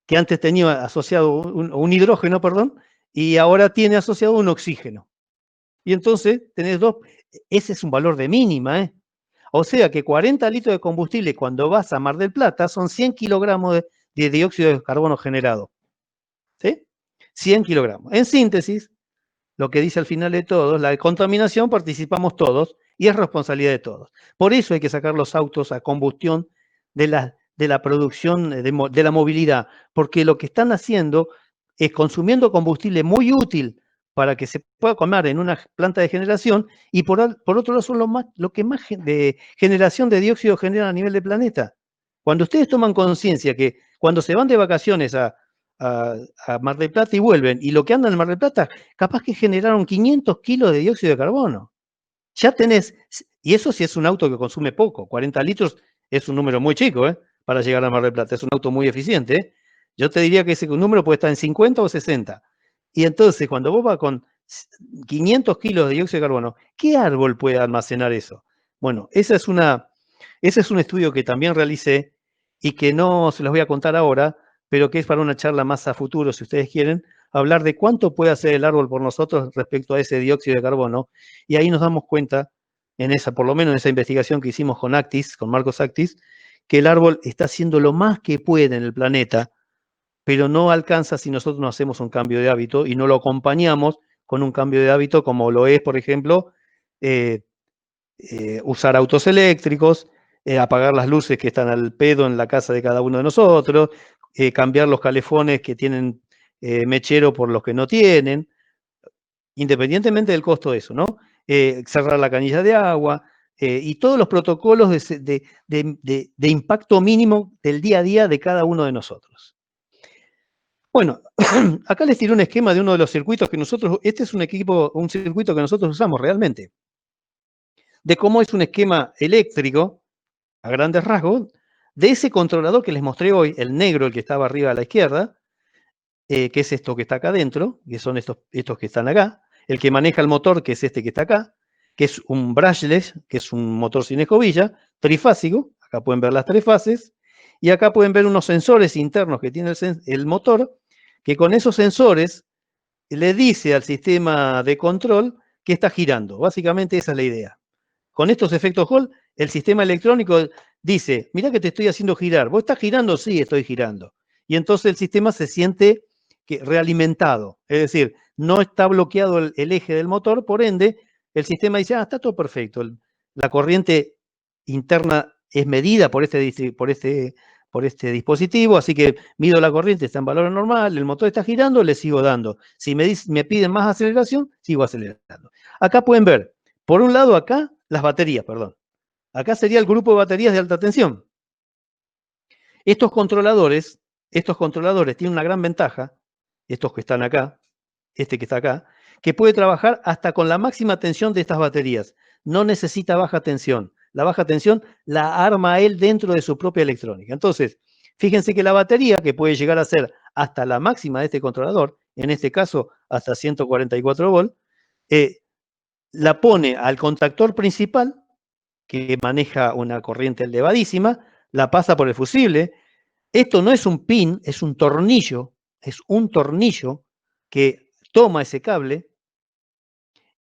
que antes tenía asociado un hidrógeno, perdón, y ahora tiene asociado un oxígeno. Y entonces tenés ese es un valor de mínima, ¿eh? O sea que 40 litros de combustible cuando vas a Mar del Plata son 100 kilogramos de dióxido de carbono generado. ¿Sí? 100 kilogramos. En síntesis, lo que dice al final de todo, la contaminación participamos todos y es responsabilidad de todos. Por eso hay que sacar los autos a combustión de la producción de la movilidad, porque lo que están haciendo es consumiendo combustible muy útil para que se pueda quemar en una planta de generación y por otro lado son lo que más de generación de dióxido generan a nivel del planeta. Cuando ustedes toman conciencia que cuando se van de vacaciones a Mar del Plata y vuelven, y lo que andan en Mar del Plata, capaz que generaron 500 kilos de dióxido de carbono. Ya tenés, y eso sí es un auto que consume poco, 40 litros es un número muy chico, para llegar a Mar del Plata, es un auto muy eficiente, ¿eh? Yo te diría que ese número puede estar en 50 o 60. Y entonces, cuando vos vas con 500 kilos de dióxido de carbono, ¿qué árbol puede almacenar eso? Bueno, ese es un estudio que también realicé y que no se los voy a contar ahora, pero que es para una charla más a futuro, si ustedes quieren, hablar de cuánto puede hacer el árbol por nosotros respecto a ese dióxido de carbono. Y ahí nos damos cuenta, por lo menos en esa investigación que hicimos con Actis, con Marcos Actis, que el árbol está haciendo lo más que puede en el planeta, pero no alcanza si nosotros no hacemos un cambio de hábito y no lo acompañamos con un cambio de hábito como lo es, por ejemplo, usar autos eléctricos, apagar las luces que están al pedo en la casa de cada uno de nosotros, cambiar los calefones que tienen mechero por los que no tienen, independientemente del costo de eso, ¿no? Cerrar la canilla de agua y todos los protocolos de impacto mínimo del día a día de cada uno de nosotros. Bueno, acá les tiré un esquema de uno de los circuitos que este es un circuito que nosotros usamos realmente, de cómo es un esquema eléctrico, a grandes rasgos, de ese controlador que les mostré hoy, el negro, el que estaba arriba a la izquierda, que es esto que está acá adentro, que son estos que están acá, el que maneja el motor, que es este que está acá, que es un brushless, que es un motor sin escobilla, trifásico, acá pueden ver las 3 fases, y acá pueden ver unos sensores internos que tiene el motor, que con esos sensores le dice al sistema de control que está girando. Básicamente esa es la idea. Con estos efectos Hall, el sistema electrónico dice, mirá que te estoy haciendo girar. ¿Vos estás girando? Sí, estoy girando. Y entonces el sistema se siente realimentado. Es decir, no está bloqueado el eje del motor, por ende, el sistema dice, está todo perfecto. La corriente interna es medida por este dispositivo, así que mido la corriente, está en valor normal, el motor está girando, le sigo dando. Si me piden más aceleración, sigo acelerando. Acá pueden ver, por un lado acá, las baterías, perdón. Acá sería el grupo de baterías de alta tensión. Estos controladores tienen una gran ventaja, estos que están acá, este que está acá, que puede trabajar hasta con la máxima tensión de estas baterías. No necesita baja tensión. La baja tensión la arma él dentro de su propia electrónica. Entonces, fíjense que la batería, que puede llegar a ser hasta la máxima de este controlador, en este caso hasta 144 volts, la pone al contactor principal, que maneja una corriente elevadísima, la pasa por el fusible. Esto no es un pin, es un tornillo que toma ese cable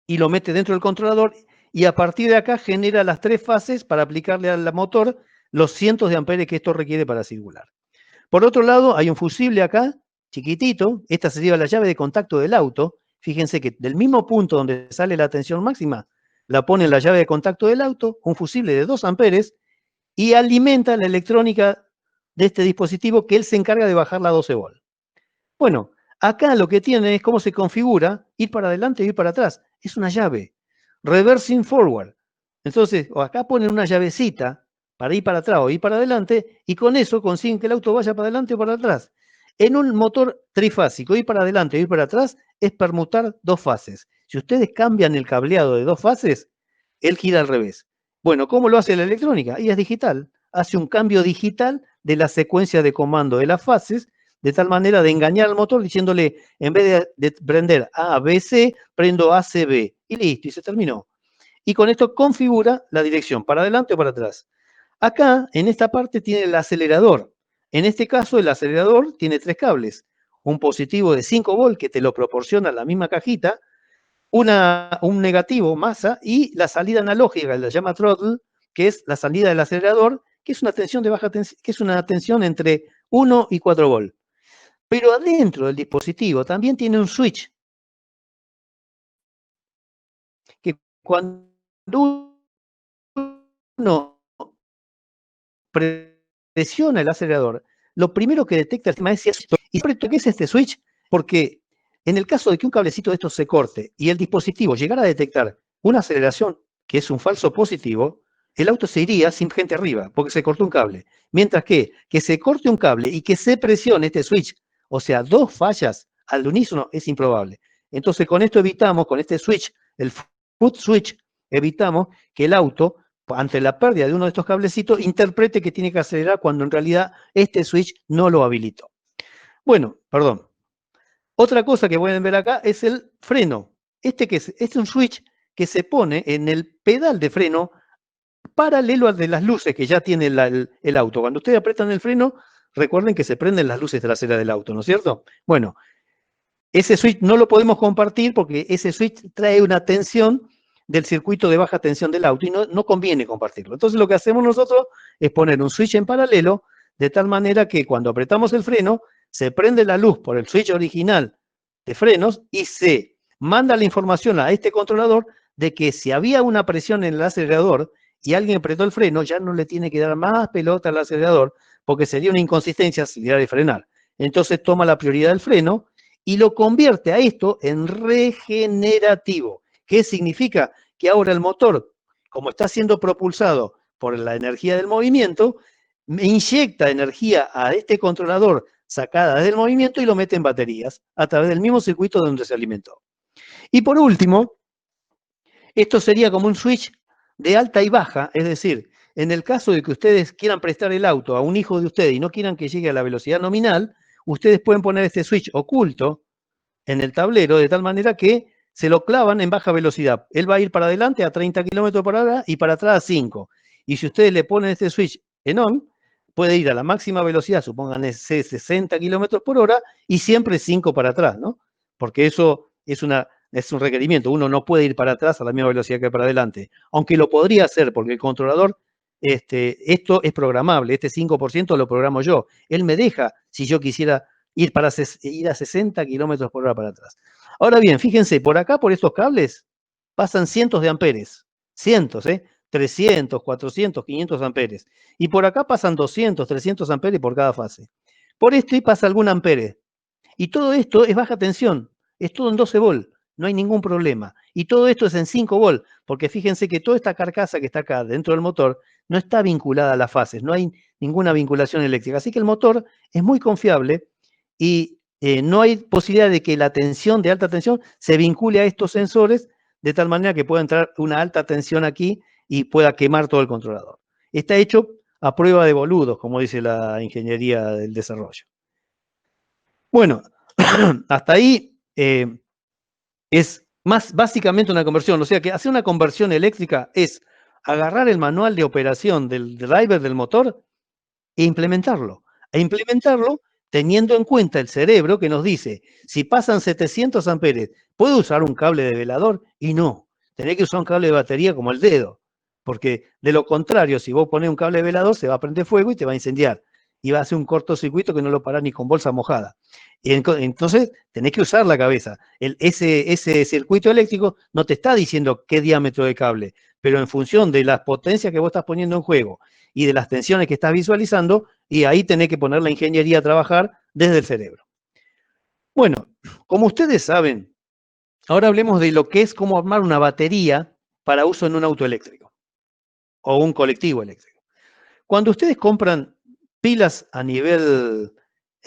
y lo mete dentro del controlador y a partir de acá genera las 3 fases para aplicarle al motor los cientos de amperes que esto requiere para circular. Por otro lado, hay un fusible acá, chiquitito, esta sería la llave de contacto del auto. Fíjense que del mismo punto donde sale la tensión máxima, la pone en la llave de contacto del auto, un fusible de 2 amperes, y alimenta la electrónica de este dispositivo que él se encarga de bajar la 12 volt. Bueno, acá lo que tiene es cómo se configura ir para adelante y ir para atrás. Es una llave, reversing forward. Entonces, acá ponen una llavecita para ir para atrás o ir para adelante, y con eso consiguen que el auto vaya para adelante o para atrás. En un motor trifásico, ir para adelante o ir para atrás es permutar 2 fases. Si ustedes cambian el cableado de 2 fases, él gira al revés. Bueno, ¿cómo lo hace la electrónica? Y es digital. Hace un cambio digital de la secuencia de comando de las fases, de tal manera de engañar al motor diciéndole, en vez de prender A, B, C, prendo A, C, B. Y listo, y se terminó. Y con esto configura la dirección, para adelante o para atrás. Acá, en esta parte, tiene el acelerador. En este caso, el acelerador tiene 3 cables. Un positivo de 5 volt que te lo proporciona la misma cajita, un negativo, masa, y la salida analógica, que la llama throttle, que es la salida del acelerador, que es una tensión de baja tensión, que es una tensión entre 1 y 4 volt. Pero adentro del dispositivo también tiene un switch, que cuando uno presiona el acelerador, lo primero que detecta el sistema es si es esto. ¿Y por qué es este switch? Porque en el caso de que un cablecito de estos se corte y el dispositivo llegara a detectar una aceleración que es un falso positivo, el auto se iría sin gente arriba, porque se cortó un cable. Mientras que se corte un cable y que se presione este switch, o sea, 2 fallas al unísono, es improbable. Entonces, con esto evitamos, con este switch, el foot switch, evitamos que el auto, ante la pérdida de uno de estos cablecitos, interprete que tiene que acelerar cuando en realidad este switch no lo habilitó. Bueno, perdón. Otra cosa que pueden ver acá es el freno. Este es un switch que se pone en el pedal de freno paralelo al de las luces que ya tiene el auto. Cuando ustedes apretan el freno, recuerden que se prenden las luces traseras del auto, ¿no es cierto? Bueno, ese switch no lo podemos compartir porque ese switch trae una tensión del circuito de baja tensión del auto y no conviene compartirlo. Entonces lo que hacemos nosotros es poner un switch en paralelo de tal manera que cuando apretamos el freno se prende la luz por el switch original de frenos y se manda la información a este controlador de que si había una presión en el acelerador y alguien apretó el freno, ya no le tiene que dar más pelota al acelerador porque sería una inconsistencia acelerar y frenar. Entonces toma la prioridad del freno y lo convierte a esto en regenerativo. ¿Qué significa? Que ahora el motor, como está siendo propulsado por la energía del movimiento, inyecta energía a este controlador sacada del movimiento y lo mete en baterías a través del mismo circuito donde se alimentó. Y por último, esto sería como un switch de alta y baja, es decir, en el caso de que ustedes quieran prestar el auto a un hijo de ustedes y no quieran que llegue a la velocidad nominal, ustedes pueden poner este switch oculto en el tablero de tal manera que se lo clavan en baja velocidad. Él va a ir para adelante a 30 km por hora y para atrás a 5. Y si ustedes le ponen este switch en on, puede ir a la máxima velocidad, supongan 60 km por hora, y siempre 5 para atrás, ¿no? Porque eso es un requerimiento. Uno no puede ir para atrás a la misma velocidad que para adelante. Aunque lo podría hacer, porque el controlador, esto es programable. Este 5% lo programo yo. Él me deja, si yo quisiera ir a 60 kilómetros por hora para atrás. Ahora bien, fíjense, por acá, por estos cables, pasan cientos de amperes. Cientos, 300, 400, 500 amperes. Y por acá pasan 200, 300 amperes por cada fase. Por este pasa algún ampere. Y todo esto es baja tensión. Es todo en 12 volt. No hay ningún problema. Y todo esto es en 5 volt. Porque fíjense que toda esta carcasa que está acá dentro del motor no está vinculada a las fases. No hay ninguna vinculación eléctrica. Así que el motor es muy confiable y no hay posibilidad de que la tensión de alta tensión se vincule a estos sensores de tal manera que pueda entrar una alta tensión aquí y pueda quemar todo el controlador. Está hecho a prueba de boludos, como dice la ingeniería del desarrollo. Bueno, hasta ahí es más básicamente una conversión. O sea que hacer una conversión eléctrica es agarrar el manual de operación del driver del motor e implementarlo. teniendo en cuenta el cerebro que nos dice, si pasan 700 amperes, ¿puedo usar un cable de velador? Y no, tenés que usar un cable de batería como el dedo, porque de lo contrario, si vos ponés un cable de velador, se va a prender fuego y te va a incendiar. Y va a hacer un cortocircuito que no lo parás ni con bolsa mojada. Y entonces tenés que usar la cabeza. Ese circuito eléctrico no te está diciendo qué diámetro de cable, pero en función de las potencias que vos estás poniendo en juego y de las tensiones que estás visualizando, y ahí tenés que poner la ingeniería a trabajar desde el cerebro. Bueno, como ustedes saben, ahora hablemos de lo que es cómo armar una batería para uso en un auto eléctrico o un colectivo eléctrico. Cuando ustedes compran pilas a nivel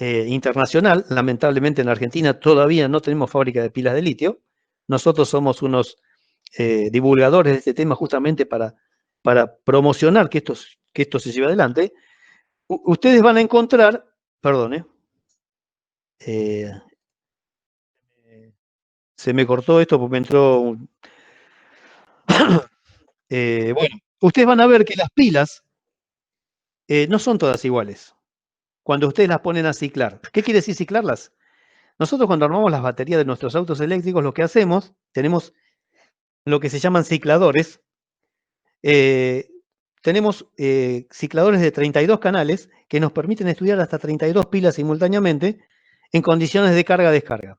internacional, lamentablemente en Argentina todavía no tenemos fábrica de pilas de litio. Nosotros somos unos divulgadores de este tema justamente para promocionar que esto se lleve adelante. Ustedes van a encontrar, perdón, se me cortó esto porque me entró un... bueno, ustedes van a ver que las pilas no son todas iguales cuando ustedes las ponen a ciclar. ¿Qué quiere decir ciclarlas? Nosotros cuando armamos las baterías de nuestros autos eléctricos, lo que hacemos, tenemos lo que se llaman cicladores. Tenemos cicladores de 32 canales que nos permiten estudiar hasta 32 pilas simultáneamente en condiciones de carga-descarga.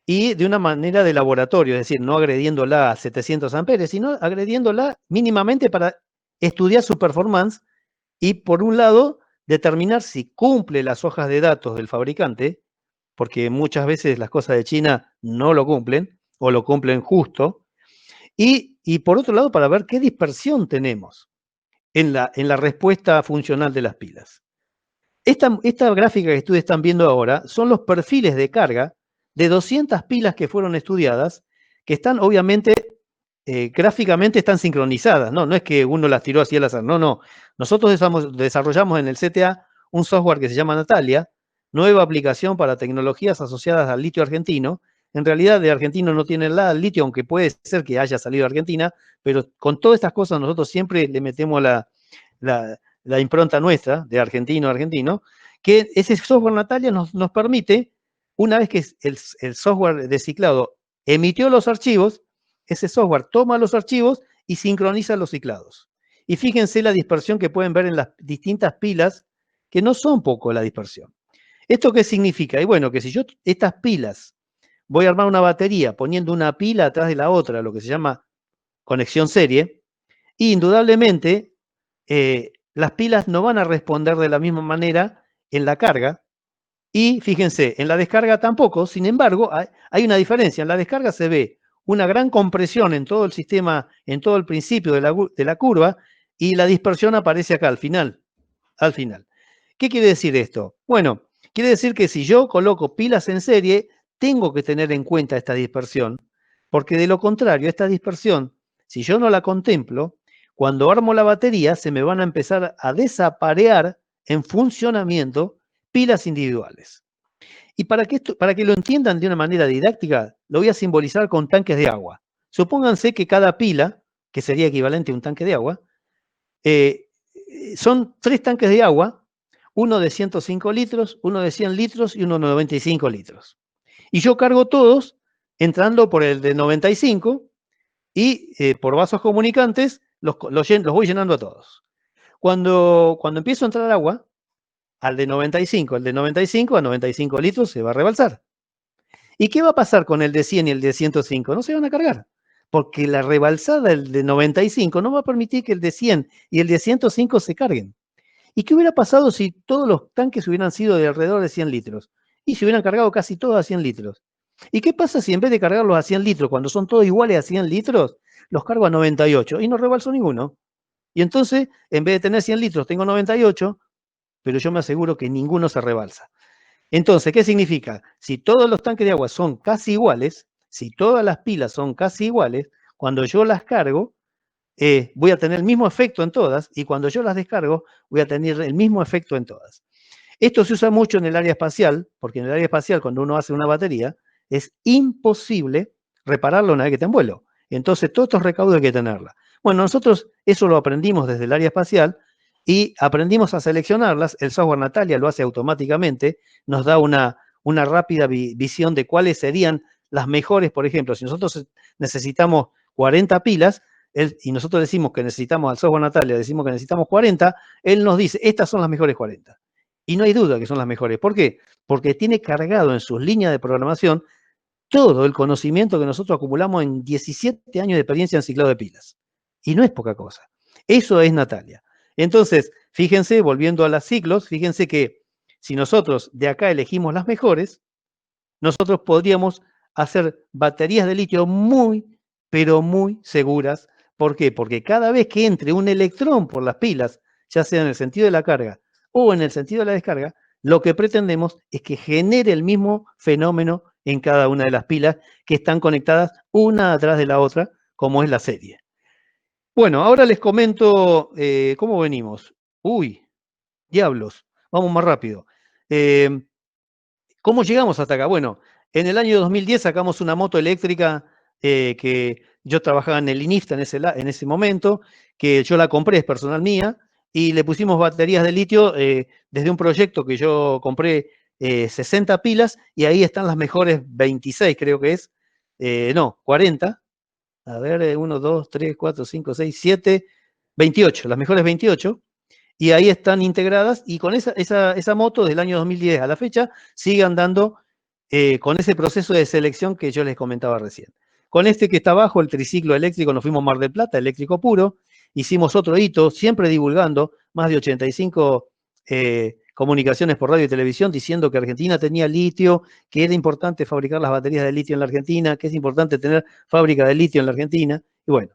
Y de una manera de laboratorio, es decir, no agrediéndola a 700 amperes, sino agrediéndola mínimamente para estudiar su performance y, por un lado, determinar si cumple las hojas de datos del fabricante, porque muchas veces las cosas de China no lo cumplen o lo cumplen justo, y por otro lado, para ver qué dispersión tenemos en la respuesta funcional de las pilas. Esta gráfica que ustedes están viendo ahora son los perfiles de carga de 200 pilas que fueron estudiadas, que están obviamente, gráficamente están sincronizadas, ¿no? No es que uno las tiró así al azar, no. Nosotros desarrollamos en el CTA un software que se llama Natalia, nueva aplicación para tecnologías asociadas al litio argentino. En realidad de argentino no tiene nada el litio, aunque puede ser que haya salido de Argentina, pero con todas estas cosas nosotros siempre le metemos la impronta nuestra, de argentino a argentino, que ese software Natalia nos permite, una vez que el software de ciclado emitió los archivos, ese software toma los archivos y sincroniza los ciclados. Y fíjense la dispersión que pueden ver en las distintas pilas, que no son poco la dispersión. ¿Esto qué significa? Y bueno, que si yo estas pilas voy a armar una batería poniendo una pila atrás de la otra, lo que se llama conexión serie, y indudablemente las pilas no van a responder de la misma manera en la carga, y fíjense, en la descarga tampoco. Sin embargo, hay una diferencia. En la descarga se ve una gran compresión en todo el sistema, en todo el principio de la curva, y la dispersión aparece acá al final. ¿Qué quiere decir esto? Bueno, quiere decir que si yo coloco pilas en serie, tengo que tener en cuenta esta dispersión, porque de lo contrario, esta dispersión, si yo no la contemplo, cuando armo la batería se me van a empezar a desaparear en funcionamiento pilas individuales. Y para que lo entiendan de una manera didáctica, lo voy a simbolizar con tanques de agua. Supónganse que cada pila, que sería equivalente a un tanque de agua, son 3 tanques de agua, uno de 105 litros, uno de 100 litros y uno de 95 litros. Y yo cargo todos entrando por el de 95 y por vasos comunicantes los voy llenando a todos. Cuando empiezo a entrar agua, al de 95, el de 95 a 95 litros se va a rebalsar. ¿Y qué va a pasar con el de 100 y el de 105? No se van a cargar, porque la rebalsada del de 95 no va a permitir que el de 100 y el de 105 se carguen. ¿Y qué hubiera pasado si todos los tanques hubieran sido de alrededor de 100 litros? Y se hubieran cargado casi todos a 100 litros. ¿Y qué pasa si en vez de cargarlos a 100 litros, cuando son todos iguales a 100 litros, los cargo a 98 y no rebalso ninguno? Y entonces, en vez de tener 100 litros, tengo 98, pero yo me aseguro que ninguno se rebalsa. Entonces, ¿qué significa? Si todos los tanques de agua son casi iguales, si todas las pilas son casi iguales, cuando yo las cargo, voy a tener el mismo efecto en todas, y cuando yo las descargo, voy a tener el mismo efecto en todas. Esto se usa mucho en el área espacial, porque en el área espacial, cuando uno hace una batería, es imposible repararlo una vez que está en vuelo. Entonces, todos estos recaudos hay que tenerla. Bueno, nosotros eso lo aprendimos desde el área espacial, y aprendimos a seleccionarlas. El software Natalia lo hace automáticamente, nos da una rápida visión de cuáles serían las mejores. Por ejemplo, si nosotros necesitamos 40 pilas, y nosotros decimos que necesitamos, al software Natalia decimos que necesitamos 40, él nos dice, estas son las mejores 40. Y no hay duda que son las mejores. ¿Por qué? Porque tiene cargado en sus líneas de programación todo el conocimiento que nosotros acumulamos en 17 años de experiencia en ciclado de pilas. Y no es poca cosa. Eso es Natalia. Entonces, fíjense, volviendo a los ciclos, fíjense que si nosotros de acá elegimos las mejores, nosotros podríamos hacer baterías de litio muy, pero muy seguras. ¿Por qué? Porque cada vez que entre un electrón por las pilas, ya sea en el sentido de la carga o en el sentido de la descarga, lo que pretendemos es que genere el mismo fenómeno en cada una de las pilas que están conectadas una atrás de la otra, como es la serie. Bueno, ahora les comento cómo venimos. Uy, diablos, vamos más rápido. ¿Cómo llegamos hasta acá? Bueno, en el año 2010 sacamos una moto eléctrica que yo trabajaba en el INIFTA en ese momento, que yo la compré, es personal mía, y le pusimos baterías de litio desde un proyecto que yo compré 60 pilas, y ahí están las mejores 26, creo que es, no, 40. A ver, 1, 2, 3, 4, 5, 6, 7, 28, las mejores 28. Y ahí están integradas, y con esa moto del año 2010 a la fecha sigue andando con ese proceso de selección que yo les comentaba recién. Con este que está abajo, el triciclo eléctrico, nos fuimos a Mar del Plata, eléctrico puro, hicimos otro hito, siempre divulgando, más de 85 comunicaciones por radio y televisión, diciendo que Argentina tenía litio, que era importante fabricar las baterías de litio en la Argentina, que es importante tener fábrica de litio en la Argentina. Y bueno,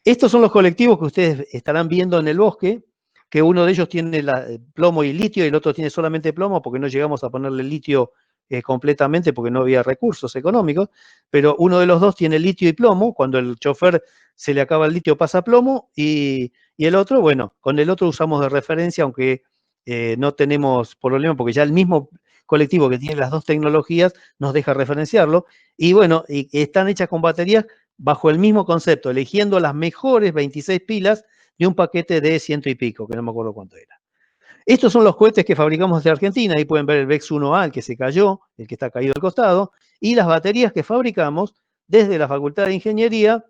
estos son los colectivos que ustedes estarán viendo en el bosque, que uno de ellos tiene plomo y litio y el otro tiene solamente plomo, porque no llegamos a ponerle litio completamente porque no había recursos económicos, pero uno de los dos tiene litio y plomo. Cuando el chofer se le acaba el litio pasa plomo, y el otro, bueno, con el otro usamos de referencia, aunque no tenemos problema porque ya el mismo colectivo que tiene las dos tecnologías nos deja referenciarlo. Y bueno, y están hechas con baterías bajo el mismo concepto, eligiendo las mejores 26 pilas de un paquete de 100 y pico, que no me acuerdo cuánto era. Estos son los cohetes que fabricamos de Argentina. Ahí pueden ver el VEX 1A, el que se cayó, el que está caído al costado, y las baterías que fabricamos desde la Facultad de Ingeniería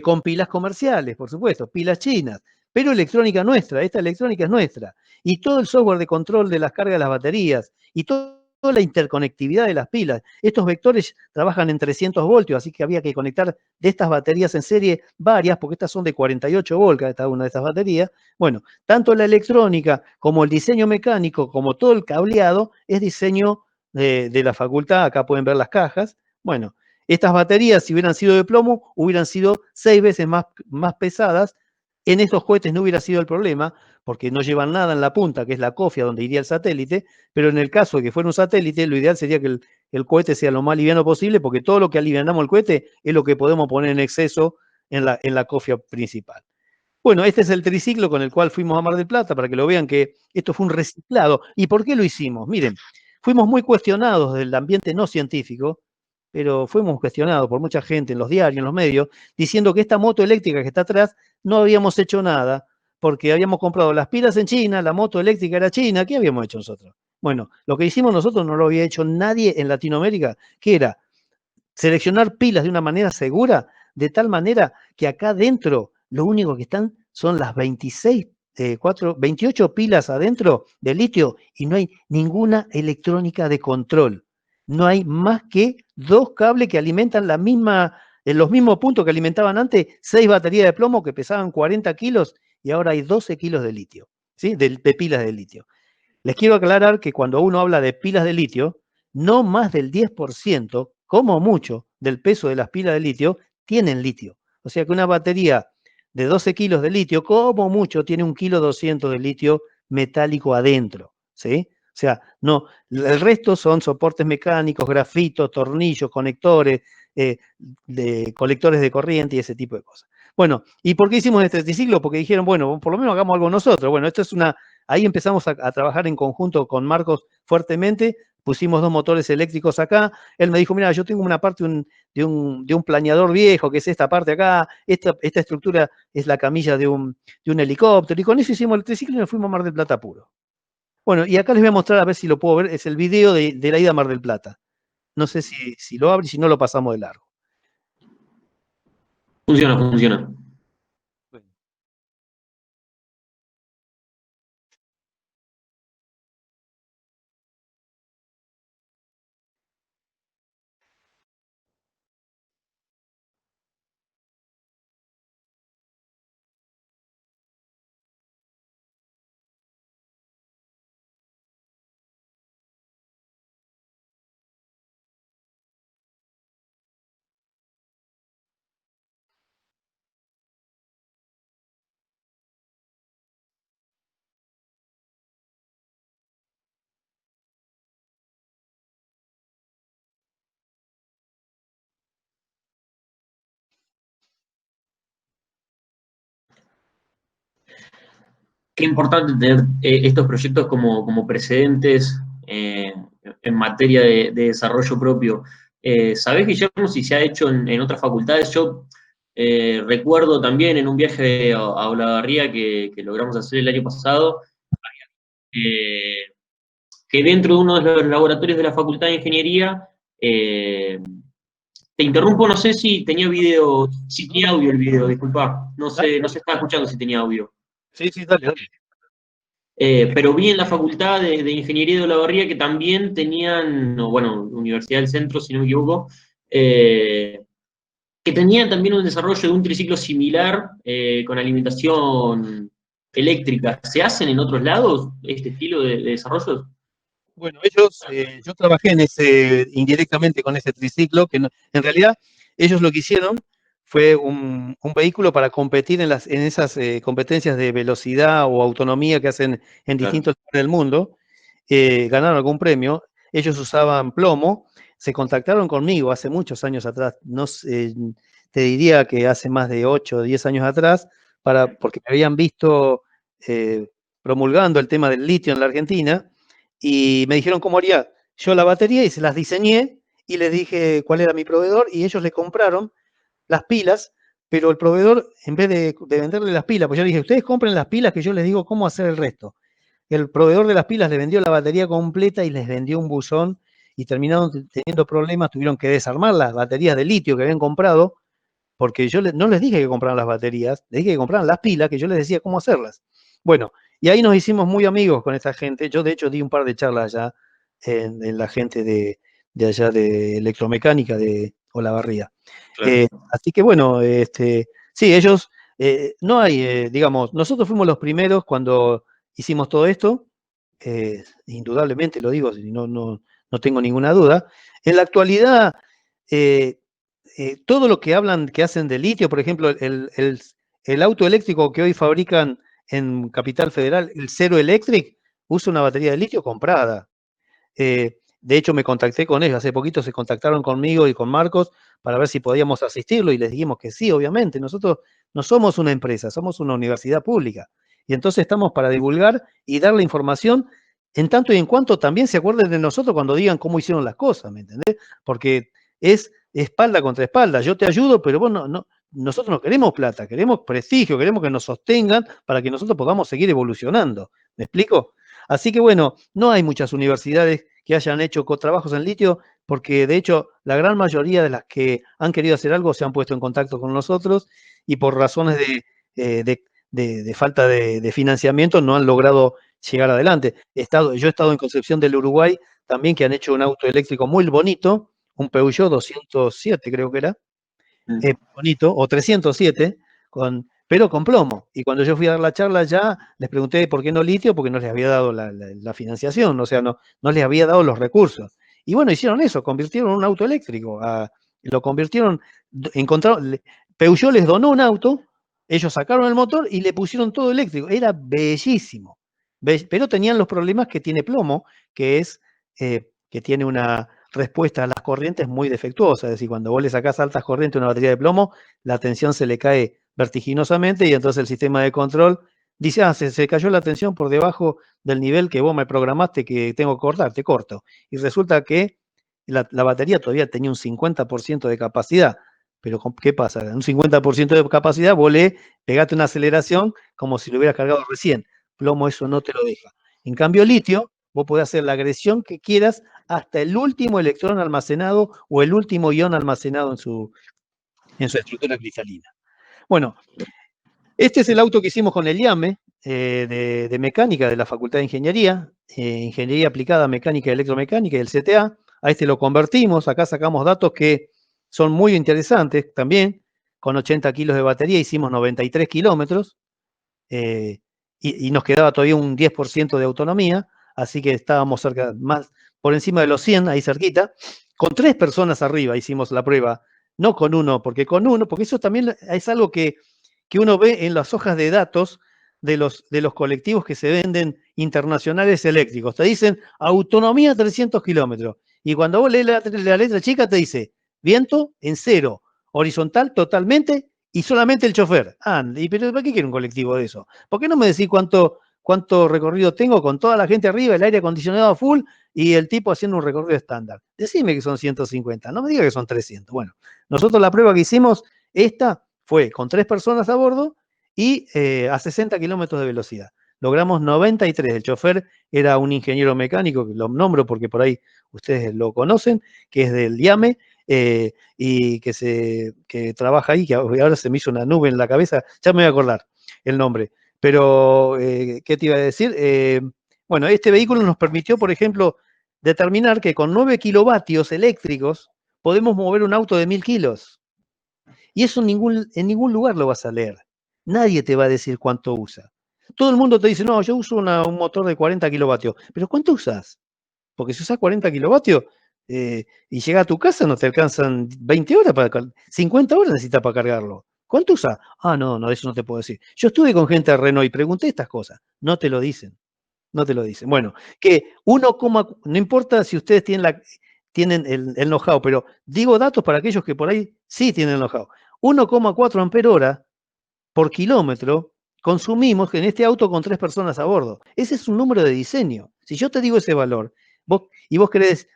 con pilas comerciales, por supuesto, pilas chinas, pero electrónica nuestra. Esta electrónica es nuestra. Y todo el software de control de las cargas de las baterías y toda la interconectividad de las pilas. Estos vectores trabajan en 300 voltios, así que había que conectar de estas baterías en serie varias, porque estas son de 48 volts cada una de estas baterías. Bueno, tanto la electrónica como el diseño mecánico, como todo el cableado, es diseño de la facultad. Acá pueden ver las cajas. Bueno, estas baterías, si hubieran sido de plomo, hubieran sido 6 veces más pesadas. En estos cohetes no hubiera sido el problema, porque no llevan nada en la punta, que es la cofia donde iría el satélite, pero en el caso de que fuera un satélite, lo ideal sería que el cohete sea lo más liviano posible, porque todo lo que alivianamos el cohete es lo que podemos poner en exceso en la cofia principal. Bueno, este es el triciclo con el cual fuimos a Mar del Plata, para que lo vean que esto fue un reciclado. ¿Y por qué lo hicimos? Miren, fuimos muy cuestionados del ambiente no científico, pero fuimos cuestionados por mucha gente en los diarios, en los medios, diciendo que esta moto eléctrica que está atrás no habíamos hecho nada, porque habíamos comprado las pilas en China, la moto eléctrica era china. ¿Qué habíamos hecho nosotros? Bueno, lo que hicimos nosotros no lo había hecho nadie en Latinoamérica, que era seleccionar pilas de una manera segura, de tal manera que acá adentro lo único que están son las 28 pilas adentro de litio, y no hay ninguna electrónica de control. No hay más que 2 cables que alimentan en los mismos puntos que alimentaban antes 6 baterías de plomo que pesaban 40 kilos, y ahora hay 12 kilos de litio, ¿sí? de pilas de litio. Les quiero aclarar que cuando uno habla de pilas de litio, no más del 10%, como mucho, del peso de las pilas de litio tienen litio. O sea que una batería de 12 kilos de litio, como mucho, tiene 1,2 kg de litio metálico adentro, ¿sí? O sea, no, el resto son soportes mecánicos, grafitos, tornillos, conectores, colectores de corriente y ese tipo de cosas. Bueno, ¿y por qué hicimos este triciclo? Porque dijeron, bueno, por lo menos hagamos algo nosotros. Bueno, esto es ahí empezamos a trabajar en conjunto con Marcos fuertemente, pusimos 2 motores eléctricos acá. Él me dijo, mira, yo tengo una parte de un planeador viejo, que es esta parte acá, esta estructura es la camilla de un helicóptero, y con eso hicimos el triciclo y nos fuimos a Mar del Plata puro. Bueno, y acá les voy a mostrar a ver si lo puedo ver, es el video de la ida a Mar del Plata. No sé si lo abre y si no lo pasamos de largo. Funciona, funciona. Qué importante tener estos proyectos como precedentes en materia de desarrollo propio. ¿Sabés, Guillermo, si se ha hecho en otras facultades? Yo recuerdo también en un viaje a Olavarría que logramos hacer el año pasado, eh, que dentro de uno de los laboratorios de la Facultad de Ingeniería, te interrumpo, no sé si tenía video, si tenía audio el video, disculpa, no sé, no se estaba escuchando si tenía audio. Sí, dale. Pero vi en la Facultad de Ingeniería de Olavarría que también tenían, o bueno, Universidad del Centro, si no me equivoco, que tenían también un desarrollo de un triciclo similar con alimentación eléctrica. ¿Se hacen en otros lados este estilo de desarrollos? Bueno, yo trabajé indirectamente con ese triciclo, que en realidad ellos lo que hicieron fue un vehículo para competir en esas competencias de velocidad o autonomía que hacen en distintos lugares del mundo. Ganaron algún premio. Ellos usaban plomo. Se contactaron conmigo hace muchos años atrás, no sé, te diría que hace más de 8 o 10 años atrás, porque me habían visto promulgando el tema del litio en la Argentina, y me dijeron cómo haría yo la batería y se las diseñé y les dije cuál era mi proveedor y ellos le compraron las pilas, pero el proveedor, en vez de venderle las pilas, pues yo le dije, ustedes compren las pilas que yo les digo cómo hacer el resto. El proveedor de las pilas le vendió la batería completa y les vendió un buzón y terminaron teniendo problemas, tuvieron que desarmar las baterías de litio que habían comprado, porque yo no les dije que compraran las baterías, les dije que compraran las pilas, que yo les decía cómo hacerlas. Bueno, y ahí nos hicimos muy amigos con esta gente. Yo, de hecho, di un par de charlas allá en la gente de allá de electromecánica de Olavarría. Claro. Así que, bueno, sí, ellos, no hay, digamos, nosotros fuimos los primeros cuando hicimos todo esto, indudablemente lo digo, no tengo ninguna duda. En la actualidad, todo lo que hablan, que hacen de litio, por ejemplo, el auto eléctrico que hoy fabrican en Capital Federal, el Zero Electric, usa una batería de litio comprada. De hecho, me contacté con ellos, hace poquito se contactaron conmigo y con Marcos para ver si podíamos asistirlo y les dijimos que sí, obviamente. Nosotros no somos una empresa, somos una universidad pública. Y entonces estamos para divulgar y dar la información en tanto y en cuanto también se acuerden de nosotros cuando digan cómo hicieron las cosas, ¿me entendés? Porque es espalda contra espalda. Yo te ayudo, pero vos nosotros no queremos plata, queremos prestigio, queremos que nos sostengan para que nosotros podamos seguir evolucionando. ¿Me explico? Así que bueno, no hay muchas universidades que hayan hecho trabajos en litio, porque de hecho la gran mayoría de las que han querido hacer algo se han puesto en contacto con nosotros y por razones de falta de financiamiento no han logrado llegar adelante. Yo he estado en Concepción del Uruguay también, que han hecho un auto eléctrico muy bonito, un Peugeot 207 creo que era, bonito, o 307, pero con plomo. Y cuando yo fui a dar la charla ya, les pregunté por qué no litio, porque no les había dado la financiación, o sea, no les había dado los recursos. Y bueno, hicieron eso, convirtieron un auto eléctrico, lo convirtieron, Peugeot les donó un auto, ellos sacaron el motor y le pusieron todo eléctrico. Era bellísimo. Pero tenían los problemas que tiene plomo, que es que tiene una respuesta a las corrientes muy defectuosa. Es decir, cuando vos le sacás altas corrientes a una batería de plomo, la tensión se le cae vertiginosamente y entonces el sistema de control Dice, se cayó la tensión por debajo del nivel que vos me programaste que tengo que cortar, te corto. Y resulta que la batería todavía tenía un 50% de capacidad. Pero ¿qué pasa? Un 50% de capacidad, vos le pegaste una aceleración como si lo hubieras cargado recién. Plomo eso no te lo deja. En cambio, litio, vos podés hacer la agresión que quieras hasta el último electrón almacenado o el último ion almacenado en su estructura cristalina. Bueno, este es el auto que hicimos con el IAME de mecánica de la Facultad de Ingeniería, Ingeniería Aplicada Mecánica y Electromecánica y el CTA. A este lo convertimos, acá sacamos datos que son muy interesantes también. Con 80 kilos de batería hicimos 93 kilómetros y nos quedaba todavía un 10% de autonomía, así que estábamos cerca, más por encima de los 100, ahí cerquita. Con 3 personas arriba hicimos la prueba, no con uno, porque eso también es algo que uno ve en las hojas de datos de los colectivos que se venden internacionales eléctricos. Te dicen autonomía 300 kilómetros. Y cuando vos lees la letra chica te dice viento en cero, horizontal totalmente y solamente el chofer. Pero ¿para qué quiere un colectivo de eso? ¿Por qué no me decís cuánto recorrido tengo con toda la gente arriba, el aire acondicionado a full y el tipo haciendo un recorrido estándar? Decime que son 150, no me diga que son 300. Bueno, nosotros la prueba que hicimos, esta fue con 3 personas a bordo y a 60 kilómetros de velocidad. Logramos 93. El chofer era un ingeniero mecánico, que lo nombro porque por ahí ustedes lo conocen, que es del IAME y que trabaja ahí, que ahora se me hizo una nube en la cabeza, ya me voy a acordar el nombre. Pero, ¿qué te iba a decir? Bueno, este vehículo nos permitió, por ejemplo, determinar que con 9 kilovatios eléctricos podemos mover un auto de 1000 kilos. Y eso en ningún lugar lo vas a leer. Nadie te va a decir cuánto usa. Todo el mundo te dice, no, yo uso un motor de 40 kilovatios. ¿Pero cuánto usas? Porque si usas 40 kilovatios y llegas a tu casa no te alcanzan 20 horas, 50 horas necesitas para cargarlo. ¿Cuánto usas? No, eso no te puedo decir. Yo estuve con gente de Renault y pregunté estas cosas. No te lo dicen. No te lo dicen. Bueno, que no importa si ustedes tienen el know-how, pero digo datos para aquellos que por ahí sí tienen el know-how. 1,4 ampere hora por kilómetro consumimos en este auto con 3 personas a bordo. Ese es un número de diseño. Si yo te digo ese valor y vos querés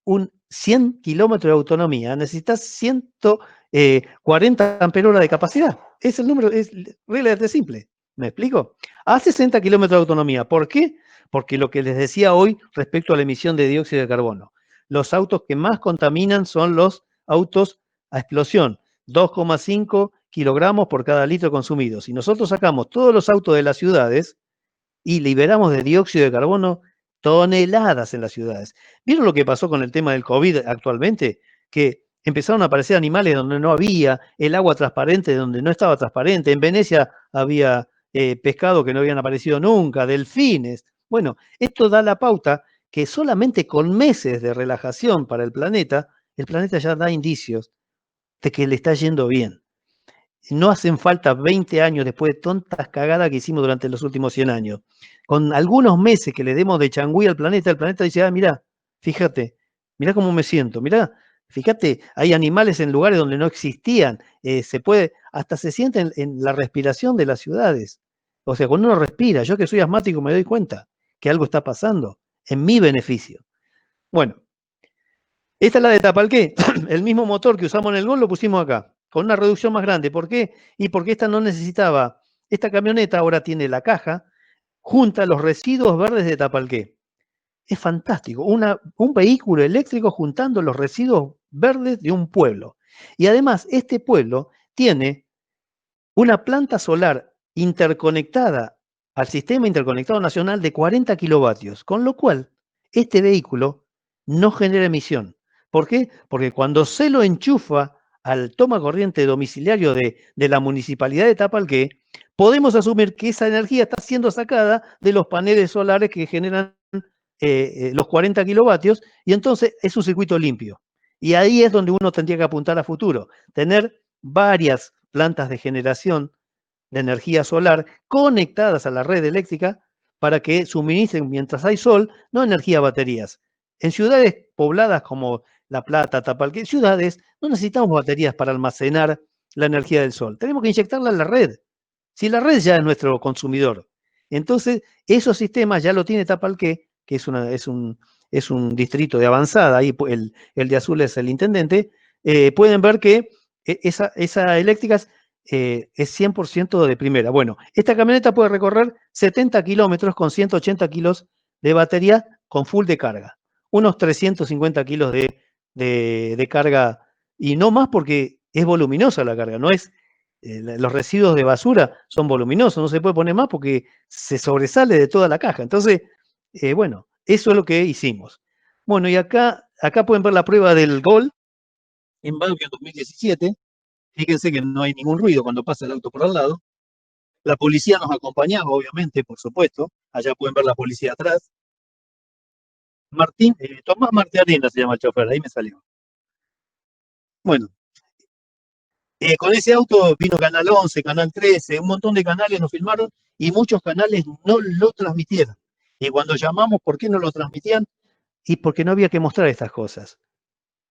un 100 kilómetros de autonomía, necesitas 140 ampere hora de capacidad. Es el número, es relativamente simple. ¿Me explico? A 60 kilómetros de autonomía. ¿Por qué? Porque lo que les decía hoy respecto a la emisión de dióxido de carbono. Los autos que más contaminan son los autos a explosión. 2,5 kilogramos por cada litro consumido. Si nosotros sacamos todos los autos de las ciudades y liberamos de dióxido de carbono toneladas en las ciudades. ¿Vieron lo que pasó con el tema del COVID actualmente? Que empezaron a aparecer animales donde no había, el agua transparente donde no estaba transparente. En Venecia había pescado que no habían aparecido nunca, delfines. Bueno, esto da la pauta que solamente con meses de relajación para el planeta ya da indicios de que le está yendo bien. No hacen falta 20 años después de tantas cagadas que hicimos durante los últimos 100 años. Con algunos meses que le demos de changüí al planeta, el planeta dice, mirá, fíjate, mirá cómo me siento, mirá, fíjate, hay animales en lugares donde no existían, hasta se siente en la respiración de las ciudades. O sea, cuando uno respira, yo que soy asmático me doy cuenta que algo está pasando en mi beneficio. Bueno, esta es la de Tapalqué. El mismo motor que usamos en el Gol lo pusimos acá, con una reducción más grande. ¿Por qué? Y porque esta no necesitaba, esta camioneta ahora tiene la caja, junta los residuos verdes de Tapalqué. Es fantástico, un vehículo eléctrico juntando los residuos verdes de un pueblo. Y además, este pueblo tiene una planta solar interconectada al sistema interconectado nacional de 40 kilovatios, con lo cual este vehículo no genera emisión. ¿Por qué? Porque cuando se lo enchufa al toma corriente domiciliario de la municipalidad de Tapalqué, podemos asumir que esa energía está siendo sacada de los paneles solares que generan los 40 kilovatios y entonces es un circuito limpio. Y ahí es donde uno tendría que apuntar a futuro, tener varias plantas de generación de energía solar conectadas a la red eléctrica para que suministren, mientras hay sol, no energía a baterías. En ciudades pobladas como La Plata, Tapalqué, ciudades, no necesitamos baterías para almacenar la energía del sol. Tenemos que inyectarla en la red. Si la red ya es nuestro consumidor, entonces esos sistemas ya lo tiene Tapalqué, que es un distrito de avanzada, ahí el de azul es el intendente, pueden ver que esa eléctrica es 100% de primera. Bueno, esta camioneta puede recorrer 70 kilómetros con 180 kilos de batería con full de carga. Unos 350 kilos de carga, y no más porque es voluminosa la carga, no es, los residuos de basura son voluminosos, no se puede poner más porque se sobresale de toda la caja. Entonces, bueno, eso es lo que hicimos. Bueno, y acá pueden ver la prueba del gol en Banfield 2017. Fíjense que no hay ningún ruido cuando pasa el auto por al lado. La policía nos acompañaba, obviamente, por supuesto. Allá pueden ver la policía atrás. Tomás Martianena se llama el chofer, ahí me salió. Bueno, con ese auto vino Canal 11, Canal 13, un montón de canales nos filmaron y muchos canales no lo transmitieron. Y cuando llamamos, ¿por qué no lo transmitían? Y porque no había que mostrar estas cosas.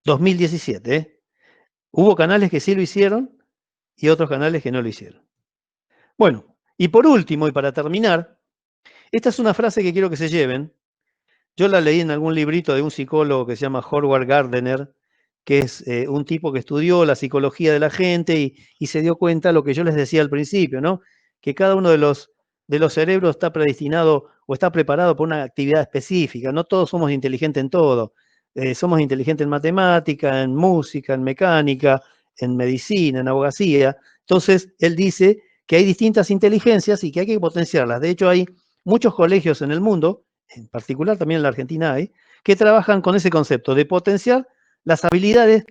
2017, ¿eh? Hubo canales que sí lo hicieron y otros canales que no lo hicieron. Bueno, y por último, y para terminar, esta es una frase que quiero que se lleven. Yo la leí en algún librito de un psicólogo que se llama Howard Gardner, que es un tipo que estudió la psicología de la gente y se dio cuenta lo que yo les decía al principio, ¿no? Que cada uno de los cerebros está predestinado o está preparado por una actividad específica. No todos somos inteligentes en todo. Somos inteligentes en matemática, en música, en mecánica, en medicina, en abogacía. Entonces, él dice que hay distintas inteligencias y que hay que potenciarlas. De hecho, hay muchos colegios en el mundo, en particular también en la Argentina hay, que trabajan con ese concepto de potenciar las habilidades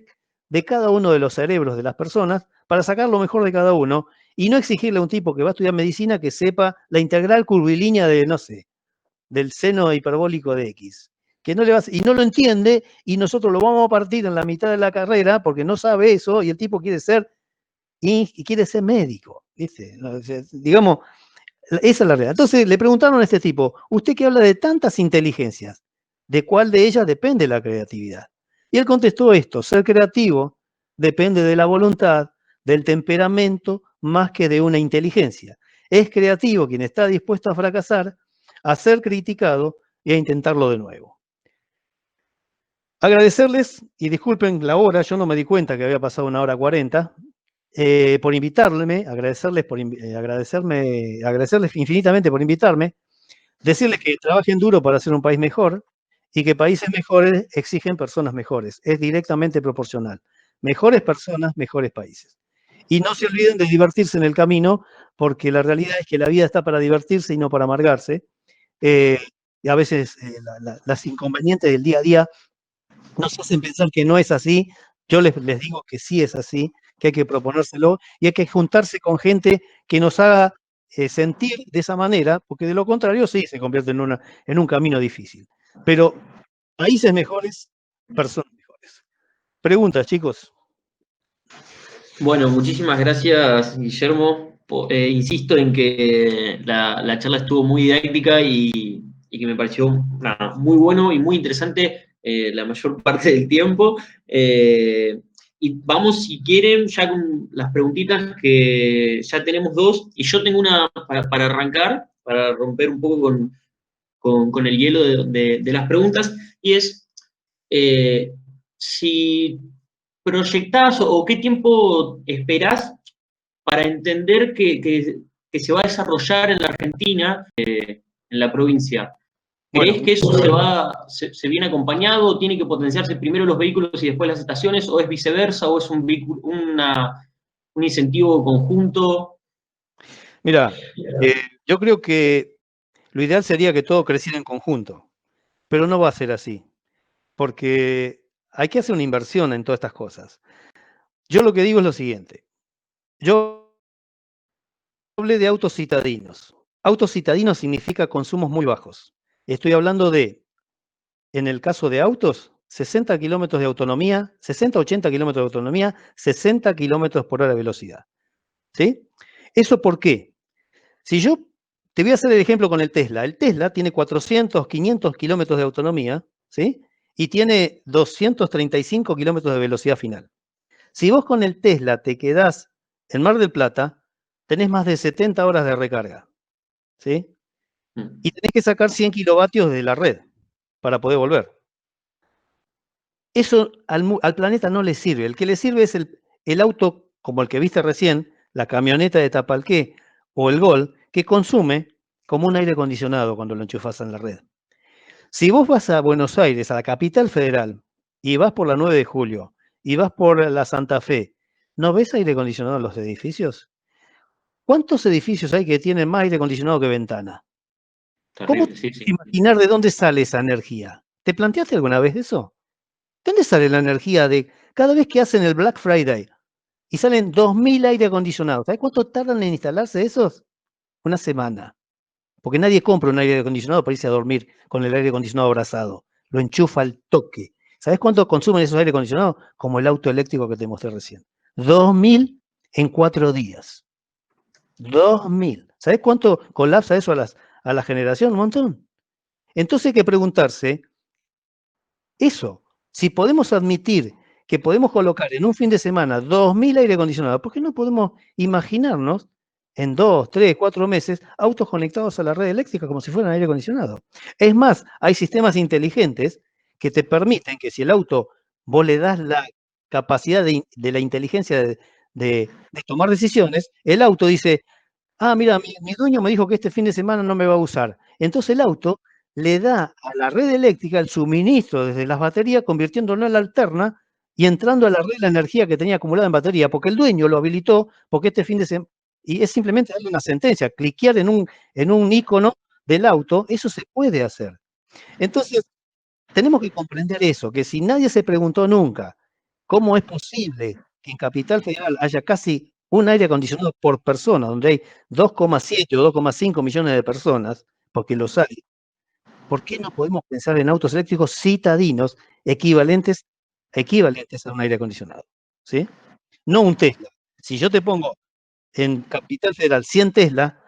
de cada uno de los cerebros de las personas para sacar lo mejor de cada uno y no exigirle a un tipo que va a estudiar medicina que sepa la integral curvilínea de, no sé, del seno hiperbólico de X. Que no le vas, y no lo entiende y nosotros lo vamos a partir en la mitad de la carrera porque no sabe eso y el tipo quiere ser, y quiere ser médico, ¿viste? Digamos, esa es la realidad. Entonces le preguntaron a este tipo, usted que habla de tantas inteligencias, ¿de cuál de ellas depende la creatividad? Y él contestó esto, ser creativo depende de la voluntad, del temperamento, más que de una inteligencia. Es creativo quien está dispuesto a fracasar, a ser criticado y a intentarlo de nuevo. Agradecerles, y disculpen la hora, yo no me di cuenta que había pasado 1 hora 40, por invitarme, agradecerles infinitamente por invitarme, decirles que trabajen duro para hacer un país mejor y que países mejores exigen personas mejores. Es directamente proporcional. Mejores personas, mejores países. Y no se olviden de divertirse en el camino, porque la realidad es que la vida está para divertirse y no para amargarse. Y a veces las inconvenientes del día a día nos hacen pensar que no es así. Yo les digo que sí es así, que hay que proponérselo y hay que juntarse con gente que nos haga sentir de esa manera, porque de lo contrario sí se convierte en un camino difícil. Pero países mejores, personas mejores. Preguntas, chicos. Bueno, muchísimas gracias, Guillermo. Insisto en que la charla estuvo muy didáctica y que me pareció nada, muy bueno y muy interesante la mayor parte del tiempo. Y vamos, si quieren, ya con las preguntitas, que ya tenemos dos, y yo tengo una para arrancar, para romper un poco con el hielo de las preguntas, y es si proyectás o qué tiempo esperás para entender que se va a desarrollar en la Argentina, en la provincia. ¿Crees Bueno, que eso se viene acompañado, tiene que potenciarse primero los vehículos y después las estaciones, o es viceversa, o es un incentivo conjunto? mira, yo creo que lo ideal sería que todo creciera en conjunto, pero no va a ser así, porque hay que hacer una inversión en todas estas cosas. Yo lo que digo es lo siguiente. Yo hablé de autos citadinos. Autos citadinos significa consumos muy bajos. Estoy hablando de, en el caso de autos, 60 kilómetros de autonomía, 60-80 kilómetros de autonomía, 60 kilómetros por hora de velocidad. ¿Sí? ¿Eso por qué? Si yo te voy a hacer el ejemplo con el Tesla. El Tesla tiene 400, 500 kilómetros de autonomía, ¿sí? Y tiene 235 kilómetros de velocidad final. Si vos con el Tesla te quedás en Mar del Plata, tenés más de 70 horas de recarga, ¿sí? Mm. Y tenés que sacar 100 kilovatios de la red para poder volver. Eso al planeta no le sirve. El que le sirve es el auto como el que viste recién, la camioneta de Tapalqué o el Gol, que consume como un aire acondicionado cuando lo enchufas en la red. Si vos vas a Buenos Aires, a la capital federal, y vas por la 9 de julio, y vas por la Santa Fe, ¿no ves aire acondicionado en los edificios? ¿Cuántos edificios hay que tienen más aire acondicionado que ventana? ¿Cómo te Terrible, sí, puedes sí. imaginar de dónde sale esa energía? ¿Te planteaste alguna vez eso? ¿De dónde sale la energía de cada vez que hacen el Black Friday y salen 2000 aire acondicionados? ¿Sabes cuánto tardan en instalarse esos? Una semana. Porque nadie compra un aire acondicionado para irse a dormir con el aire acondicionado abrazado. Lo enchufa al toque. ¿Sabes cuánto consumen esos aire acondicionados? Como el auto eléctrico que te mostré recién. 2000 en 4 días. 2000. ¿Sabes cuánto colapsa eso a la generación? Un montón. Entonces hay que preguntarse eso. Si podemos admitir que podemos colocar en un fin de semana 2000 aire acondicionados, ¿por qué no podemos imaginarnos en 2, 3, 4 meses autos conectados a la red eléctrica como si fueran aire acondicionado? Es más, hay sistemas inteligentes que te permiten que si el auto vos le das la capacidad de la inteligencia de tomar decisiones, el auto dice, ah, mira, mi dueño me dijo que este fin de semana no me va a usar. Entonces el auto le da a la red eléctrica el suministro desde las baterías, convirtiéndolo en la alterna y entrando a la red la energía que tenía acumulada en batería, porque el dueño lo habilitó, porque este fin de semana, y es simplemente darle una sentencia, cliquear en un icono del auto, eso se puede hacer. Entonces, tenemos que comprender eso, que si nadie se preguntó nunca cómo es posible que en Capital Federal haya casi un aire acondicionado por persona, donde hay 2,7 o 2,5 millones de personas, porque los hay, ¿por qué no podemos pensar en autos eléctricos citadinos equivalentes a un aire acondicionado? ¿Sí? No un Tesla. Si yo te pongo en Capital Federal 100 Tesla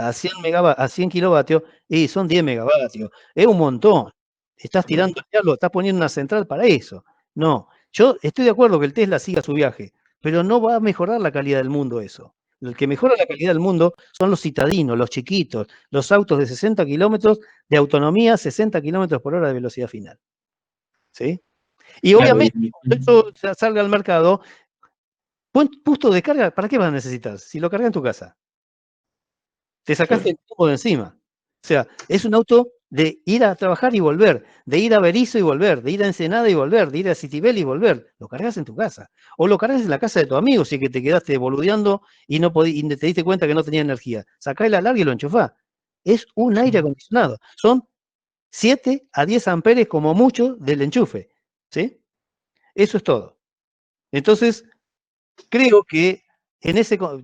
a 100 a 100 kilovatios, y son 10 megavatios. Es un montón. Estás tirando algo, estás poniendo una central para eso. No, yo estoy de acuerdo que el Tesla siga su viaje, pero no va a mejorar la calidad del mundo eso. El que mejora la calidad del mundo son los citadinos, los chiquitos, los autos de 60 kilómetros de autonomía, 60 kilómetros por hora de velocidad final. ¿Sí? Y Claro, obviamente, cuando eso salga al mercado, punto de carga, ¿para qué vas a necesitar? Si lo cargas en tu casa. Te sacaste el tiempo de encima. O sea, es un auto de ir a trabajar y volver, de ir a Berisso y volver, de ir a Ensenada y volver, de ir a Citibel y volver. Lo cargas en tu casa. O lo cargas en la casa de tu amigo si es que te quedaste boludeando y y te diste cuenta que no tenía energía. Sacá la larga y lo enchufás. Es un aire acondicionado. Son 7 a 10 amperes como mucho del enchufe. ¿Sí? Eso es todo. Entonces, creo que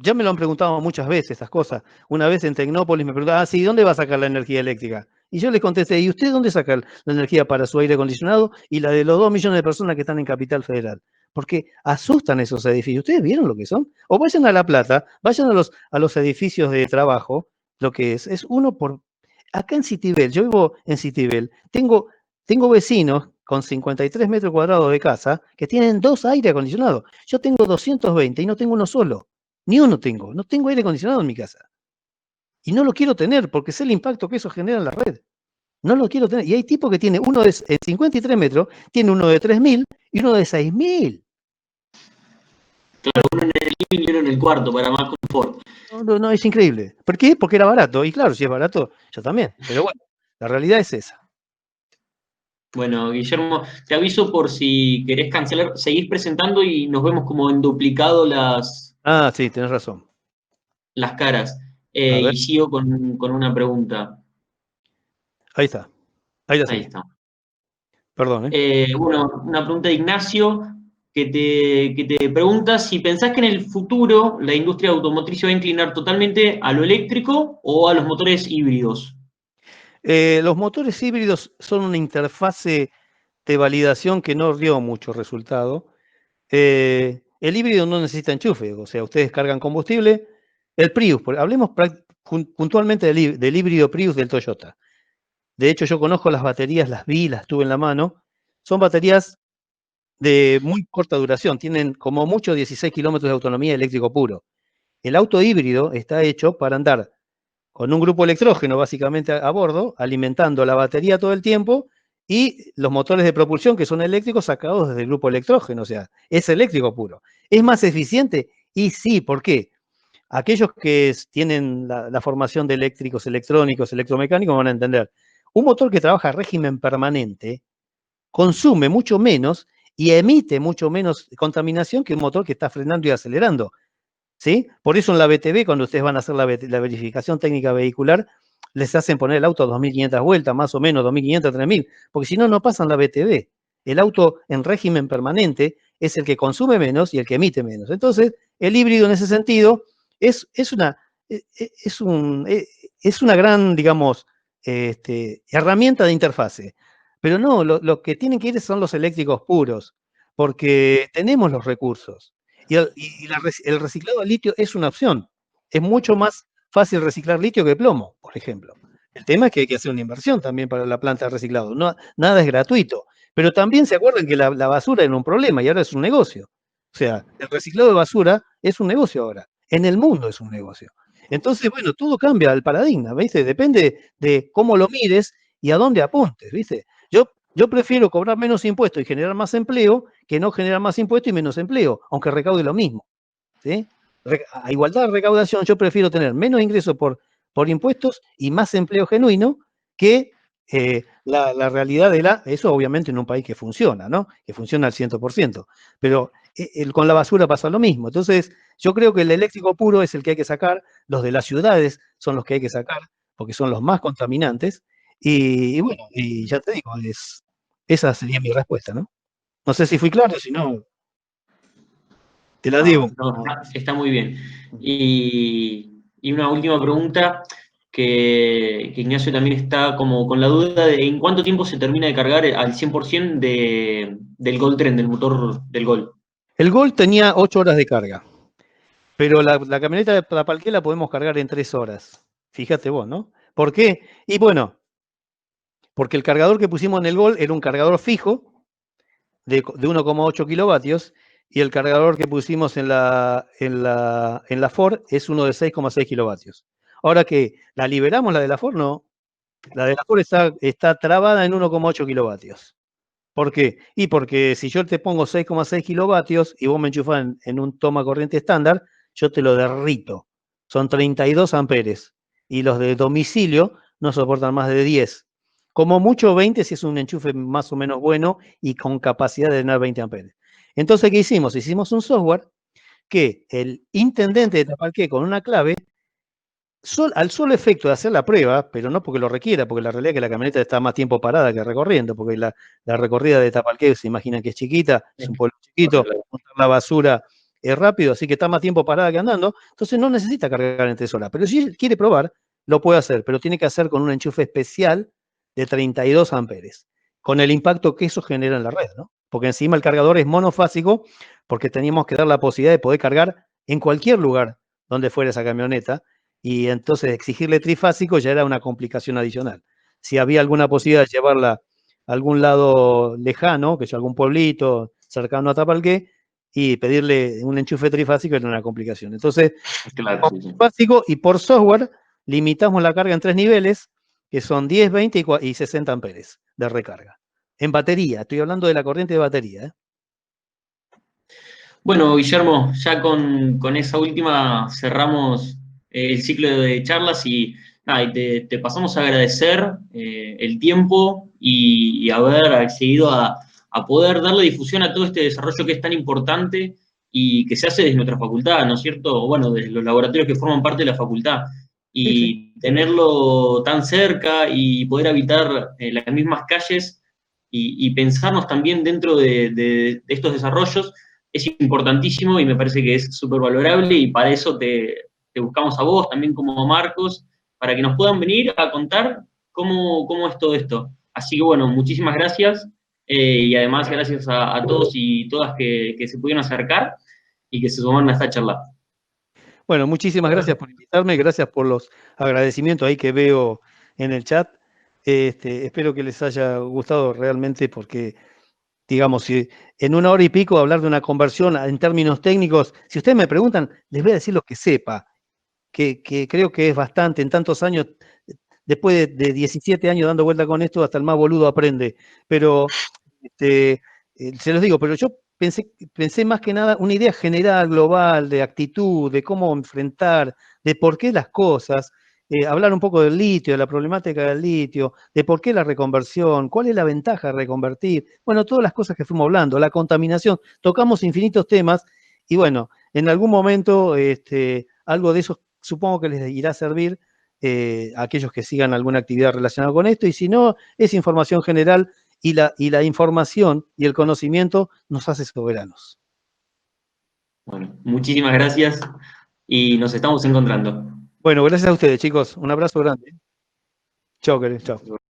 ya me lo han preguntado muchas veces estas cosas. Una vez en Tecnópolis me preguntaban, sí, ¿dónde va a sacar la energía eléctrica? Y yo les contesté, ¿y usted dónde saca la energía para su aire acondicionado y la de los 2 millones de personas que están en Capital Federal? Porque asustan esos edificios. ¿Ustedes vieron lo que son? O vayan a La Plata, vayan a los edificios de trabajo, lo que es uno por... Acá en Citibel, yo vivo en Citibel, tengo vecinos con 53 metros cuadrados de casa que tienen 2 aire acondicionados. Yo tengo 220 y no tengo uno solo. Ni uno tengo. No tengo aire acondicionado en mi casa. Y no lo quiero tener porque sé el impacto que eso genera en la red. No lo quiero tener. Y hay tipos que tienen uno de 53 metros, tiene uno de 3000 y uno de 6000. Claro, uno en el living y uno en el cuarto para más confort. No, es increíble. ¿Por qué? Porque era barato. Y claro, si es barato, yo también. Pero bueno, la realidad es esa. Bueno, Guillermo, te aviso por si querés cancelar, seguís presentando y nos vemos como en duplicado Ah, sí, tenés razón. las caras. A ver, Y sigo con una pregunta. ahí está. Ahí la Ahí seguí. está. Perdón, ¿eh? Bueno, una pregunta de Ignacio que te pregunta si pensás que en el futuro la industria automotriz se va a inclinar totalmente a lo eléctrico o a los motores híbridos. Los motores híbridos son una interfase de validación que no dio mucho resultado. El híbrido no necesita enchufe, o sea, ustedes cargan combustible. El Prius, hablemos puntualmente del híbrido Prius del Toyota. De hecho, yo conozco las baterías, las vi, las tuve en la mano. Son baterías de muy corta duración, tienen como mucho 16 kilómetros de autonomía eléctrico puro. El auto híbrido está hecho para andar con un grupo electrógeno básicamente a bordo, alimentando la batería todo el tiempo y los motores de propulsión que son eléctricos sacados desde el grupo electrógeno, o sea, es eléctrico puro. ¿Es más eficiente? Y sí, ¿por qué? Aquellos que tienen la formación de eléctricos, electrónicos, electromecánicos van a entender. Un motor que trabaja a régimen permanente consume mucho menos y emite mucho menos contaminación que un motor que está frenando y acelerando. ¿Sí? Por eso en la BTV, cuando ustedes van a hacer la verificación técnica vehicular, les hacen poner el auto a 2.500 vueltas, más o menos 2.500, 3.000, porque si no, no pasan la BTV. El auto en régimen permanente es el que consume menos y el que emite menos. Entonces, el híbrido en ese sentido es una gran, digamos, herramienta de interfase. Pero no, lo que tienen que ir son los eléctricos puros, porque tenemos los recursos. El reciclado de litio es una opción. Es mucho más fácil reciclar litio que plomo, por ejemplo. El tema es que hay que hacer una inversión también para la planta de reciclado. No, nada es gratuito. Pero también se acuerdan que la basura era un problema y ahora es un negocio. O sea, el reciclado de basura es un negocio ahora. En el mundo es un negocio. Entonces, bueno, todo cambia el paradigma, ¿viste? Depende de cómo lo mires y a dónde apuntes, ¿viste? Yo prefiero cobrar menos impuestos y generar más empleo que no generar más impuestos y menos empleo, aunque recaude lo mismo. ¿Sí? A igualdad de recaudación, yo prefiero tener menos ingresos por impuestos y más empleo genuino que la realidad eso obviamente en un país que funciona, ¿no? Que funciona al 100%. Pero con la basura pasa lo mismo. Entonces, yo creo que el eléctrico puro es el que hay que sacar, los de las ciudades son los que hay que sacar, porque son los más contaminantes. Y bueno, y ya te digo, esa sería mi respuesta, ¿no? No sé si fui claro, si no, te la debo. No, está muy bien. Y una última pregunta, que Ignacio también está como con la duda de en cuánto tiempo se termina de cargar al 100% del Gol Tren, del motor del Gol. El Gol tenía 8 horas de carga, pero la camioneta de Tapalqué la podemos cargar en 3 horas. Fíjate vos, ¿no? ¿Por qué? Y bueno, porque el cargador que pusimos en el Gol era un cargador fijo de 1,8 kilovatios y el cargador que pusimos en la Ford es uno de 6,6 kilovatios. Ahora que la liberamos, la de la Ford, no. La de la Ford está trabada en 1,8 kilovatios. ¿Por qué? Y porque si yo te pongo 6,6 kilovatios y vos me enchufás en un toma corriente estándar, yo te lo derrito. Son 32 amperes. Y los de domicilio no soportan más de 10. Como mucho 20 si es un enchufe más o menos bueno y con capacidad de tener 20 amperes. Entonces, ¿qué hicimos? Hicimos un software que el intendente de Tapalqué con una clave al solo efecto de hacer la prueba, pero no porque lo requiera, porque la realidad es que la camioneta está más tiempo parada que recorriendo, porque la recorrida de Tapalqué, se imaginan que es chiquita, es un pueblo chiquito, montar la basura es rápido, así que está más tiempo parada que andando, entonces no necesita cargar en 3 horas. Pero si quiere probar, lo puede hacer, pero tiene que hacer con un enchufe especial de 32 amperes, con el impacto que eso genera en la red, ¿no? Porque encima el cargador es monofásico, porque teníamos que dar la posibilidad de poder cargar en cualquier lugar donde fuera esa camioneta, y entonces exigirle trifásico ya era una complicación adicional. Si había alguna posibilidad de llevarla a algún lado lejano, que es algún pueblito cercano a Tapalqué, y pedirle un enchufe trifásico era una complicación. Entonces, Claro, sí, sí. trifásico y por software limitamos la carga en 3 niveles, que son 10, 20 y 60 amperes de recarga. En batería, estoy hablando de la corriente de batería, ¿eh? Bueno, Guillermo, ya con esa última cerramos el ciclo de charlas y, nada, y te pasamos a agradecer el tiempo y haber accedido a poder darle difusión a todo este desarrollo que es tan importante y que se hace desde nuestra facultad, ¿no es cierto? Bueno, desde los laboratorios que forman parte de la facultad. Sí, sí. Y tenerlo tan cerca y poder habitar las mismas calles y pensarnos también dentro de estos desarrollos es importantísimo y me parece que es súper valorable y para eso te buscamos a vos, también como Marcos, para que nos puedan venir a contar cómo es todo esto. Así que bueno, muchísimas gracias y además gracias a todos y todas que se pudieron acercar y que se sumaron a esta charla. Bueno, muchísimas gracias por invitarme, gracias por los agradecimientos ahí que veo en el chat. Espero que les haya gustado realmente porque digamos, si en 1 hora y pico hablar de una conversión en términos técnicos, si ustedes me preguntan, les voy a decir lo que sepa, que creo que es bastante, en tantos años, después de 17 años dando vuelta con esto, hasta el más boludo aprende. Pero, se los digo, pero yo pensé más que nada una idea general, global, de actitud, de cómo enfrentar, de por qué las cosas, hablar un poco del litio, de la problemática del litio, de por qué la reconversión, cuál es la ventaja de reconvertir, bueno, todas las cosas que fuimos hablando, la contaminación, tocamos infinitos temas y bueno, en algún momento algo de eso supongo que les irá a servir a aquellos que sigan alguna actividad relacionada con esto, y si no, es información general y la información y el conocimiento nos hace soberanos. Bueno, muchísimas gracias y nos estamos encontrando. Bueno, gracias a ustedes, chicos. Un abrazo grande. Chao, queridos. Chao.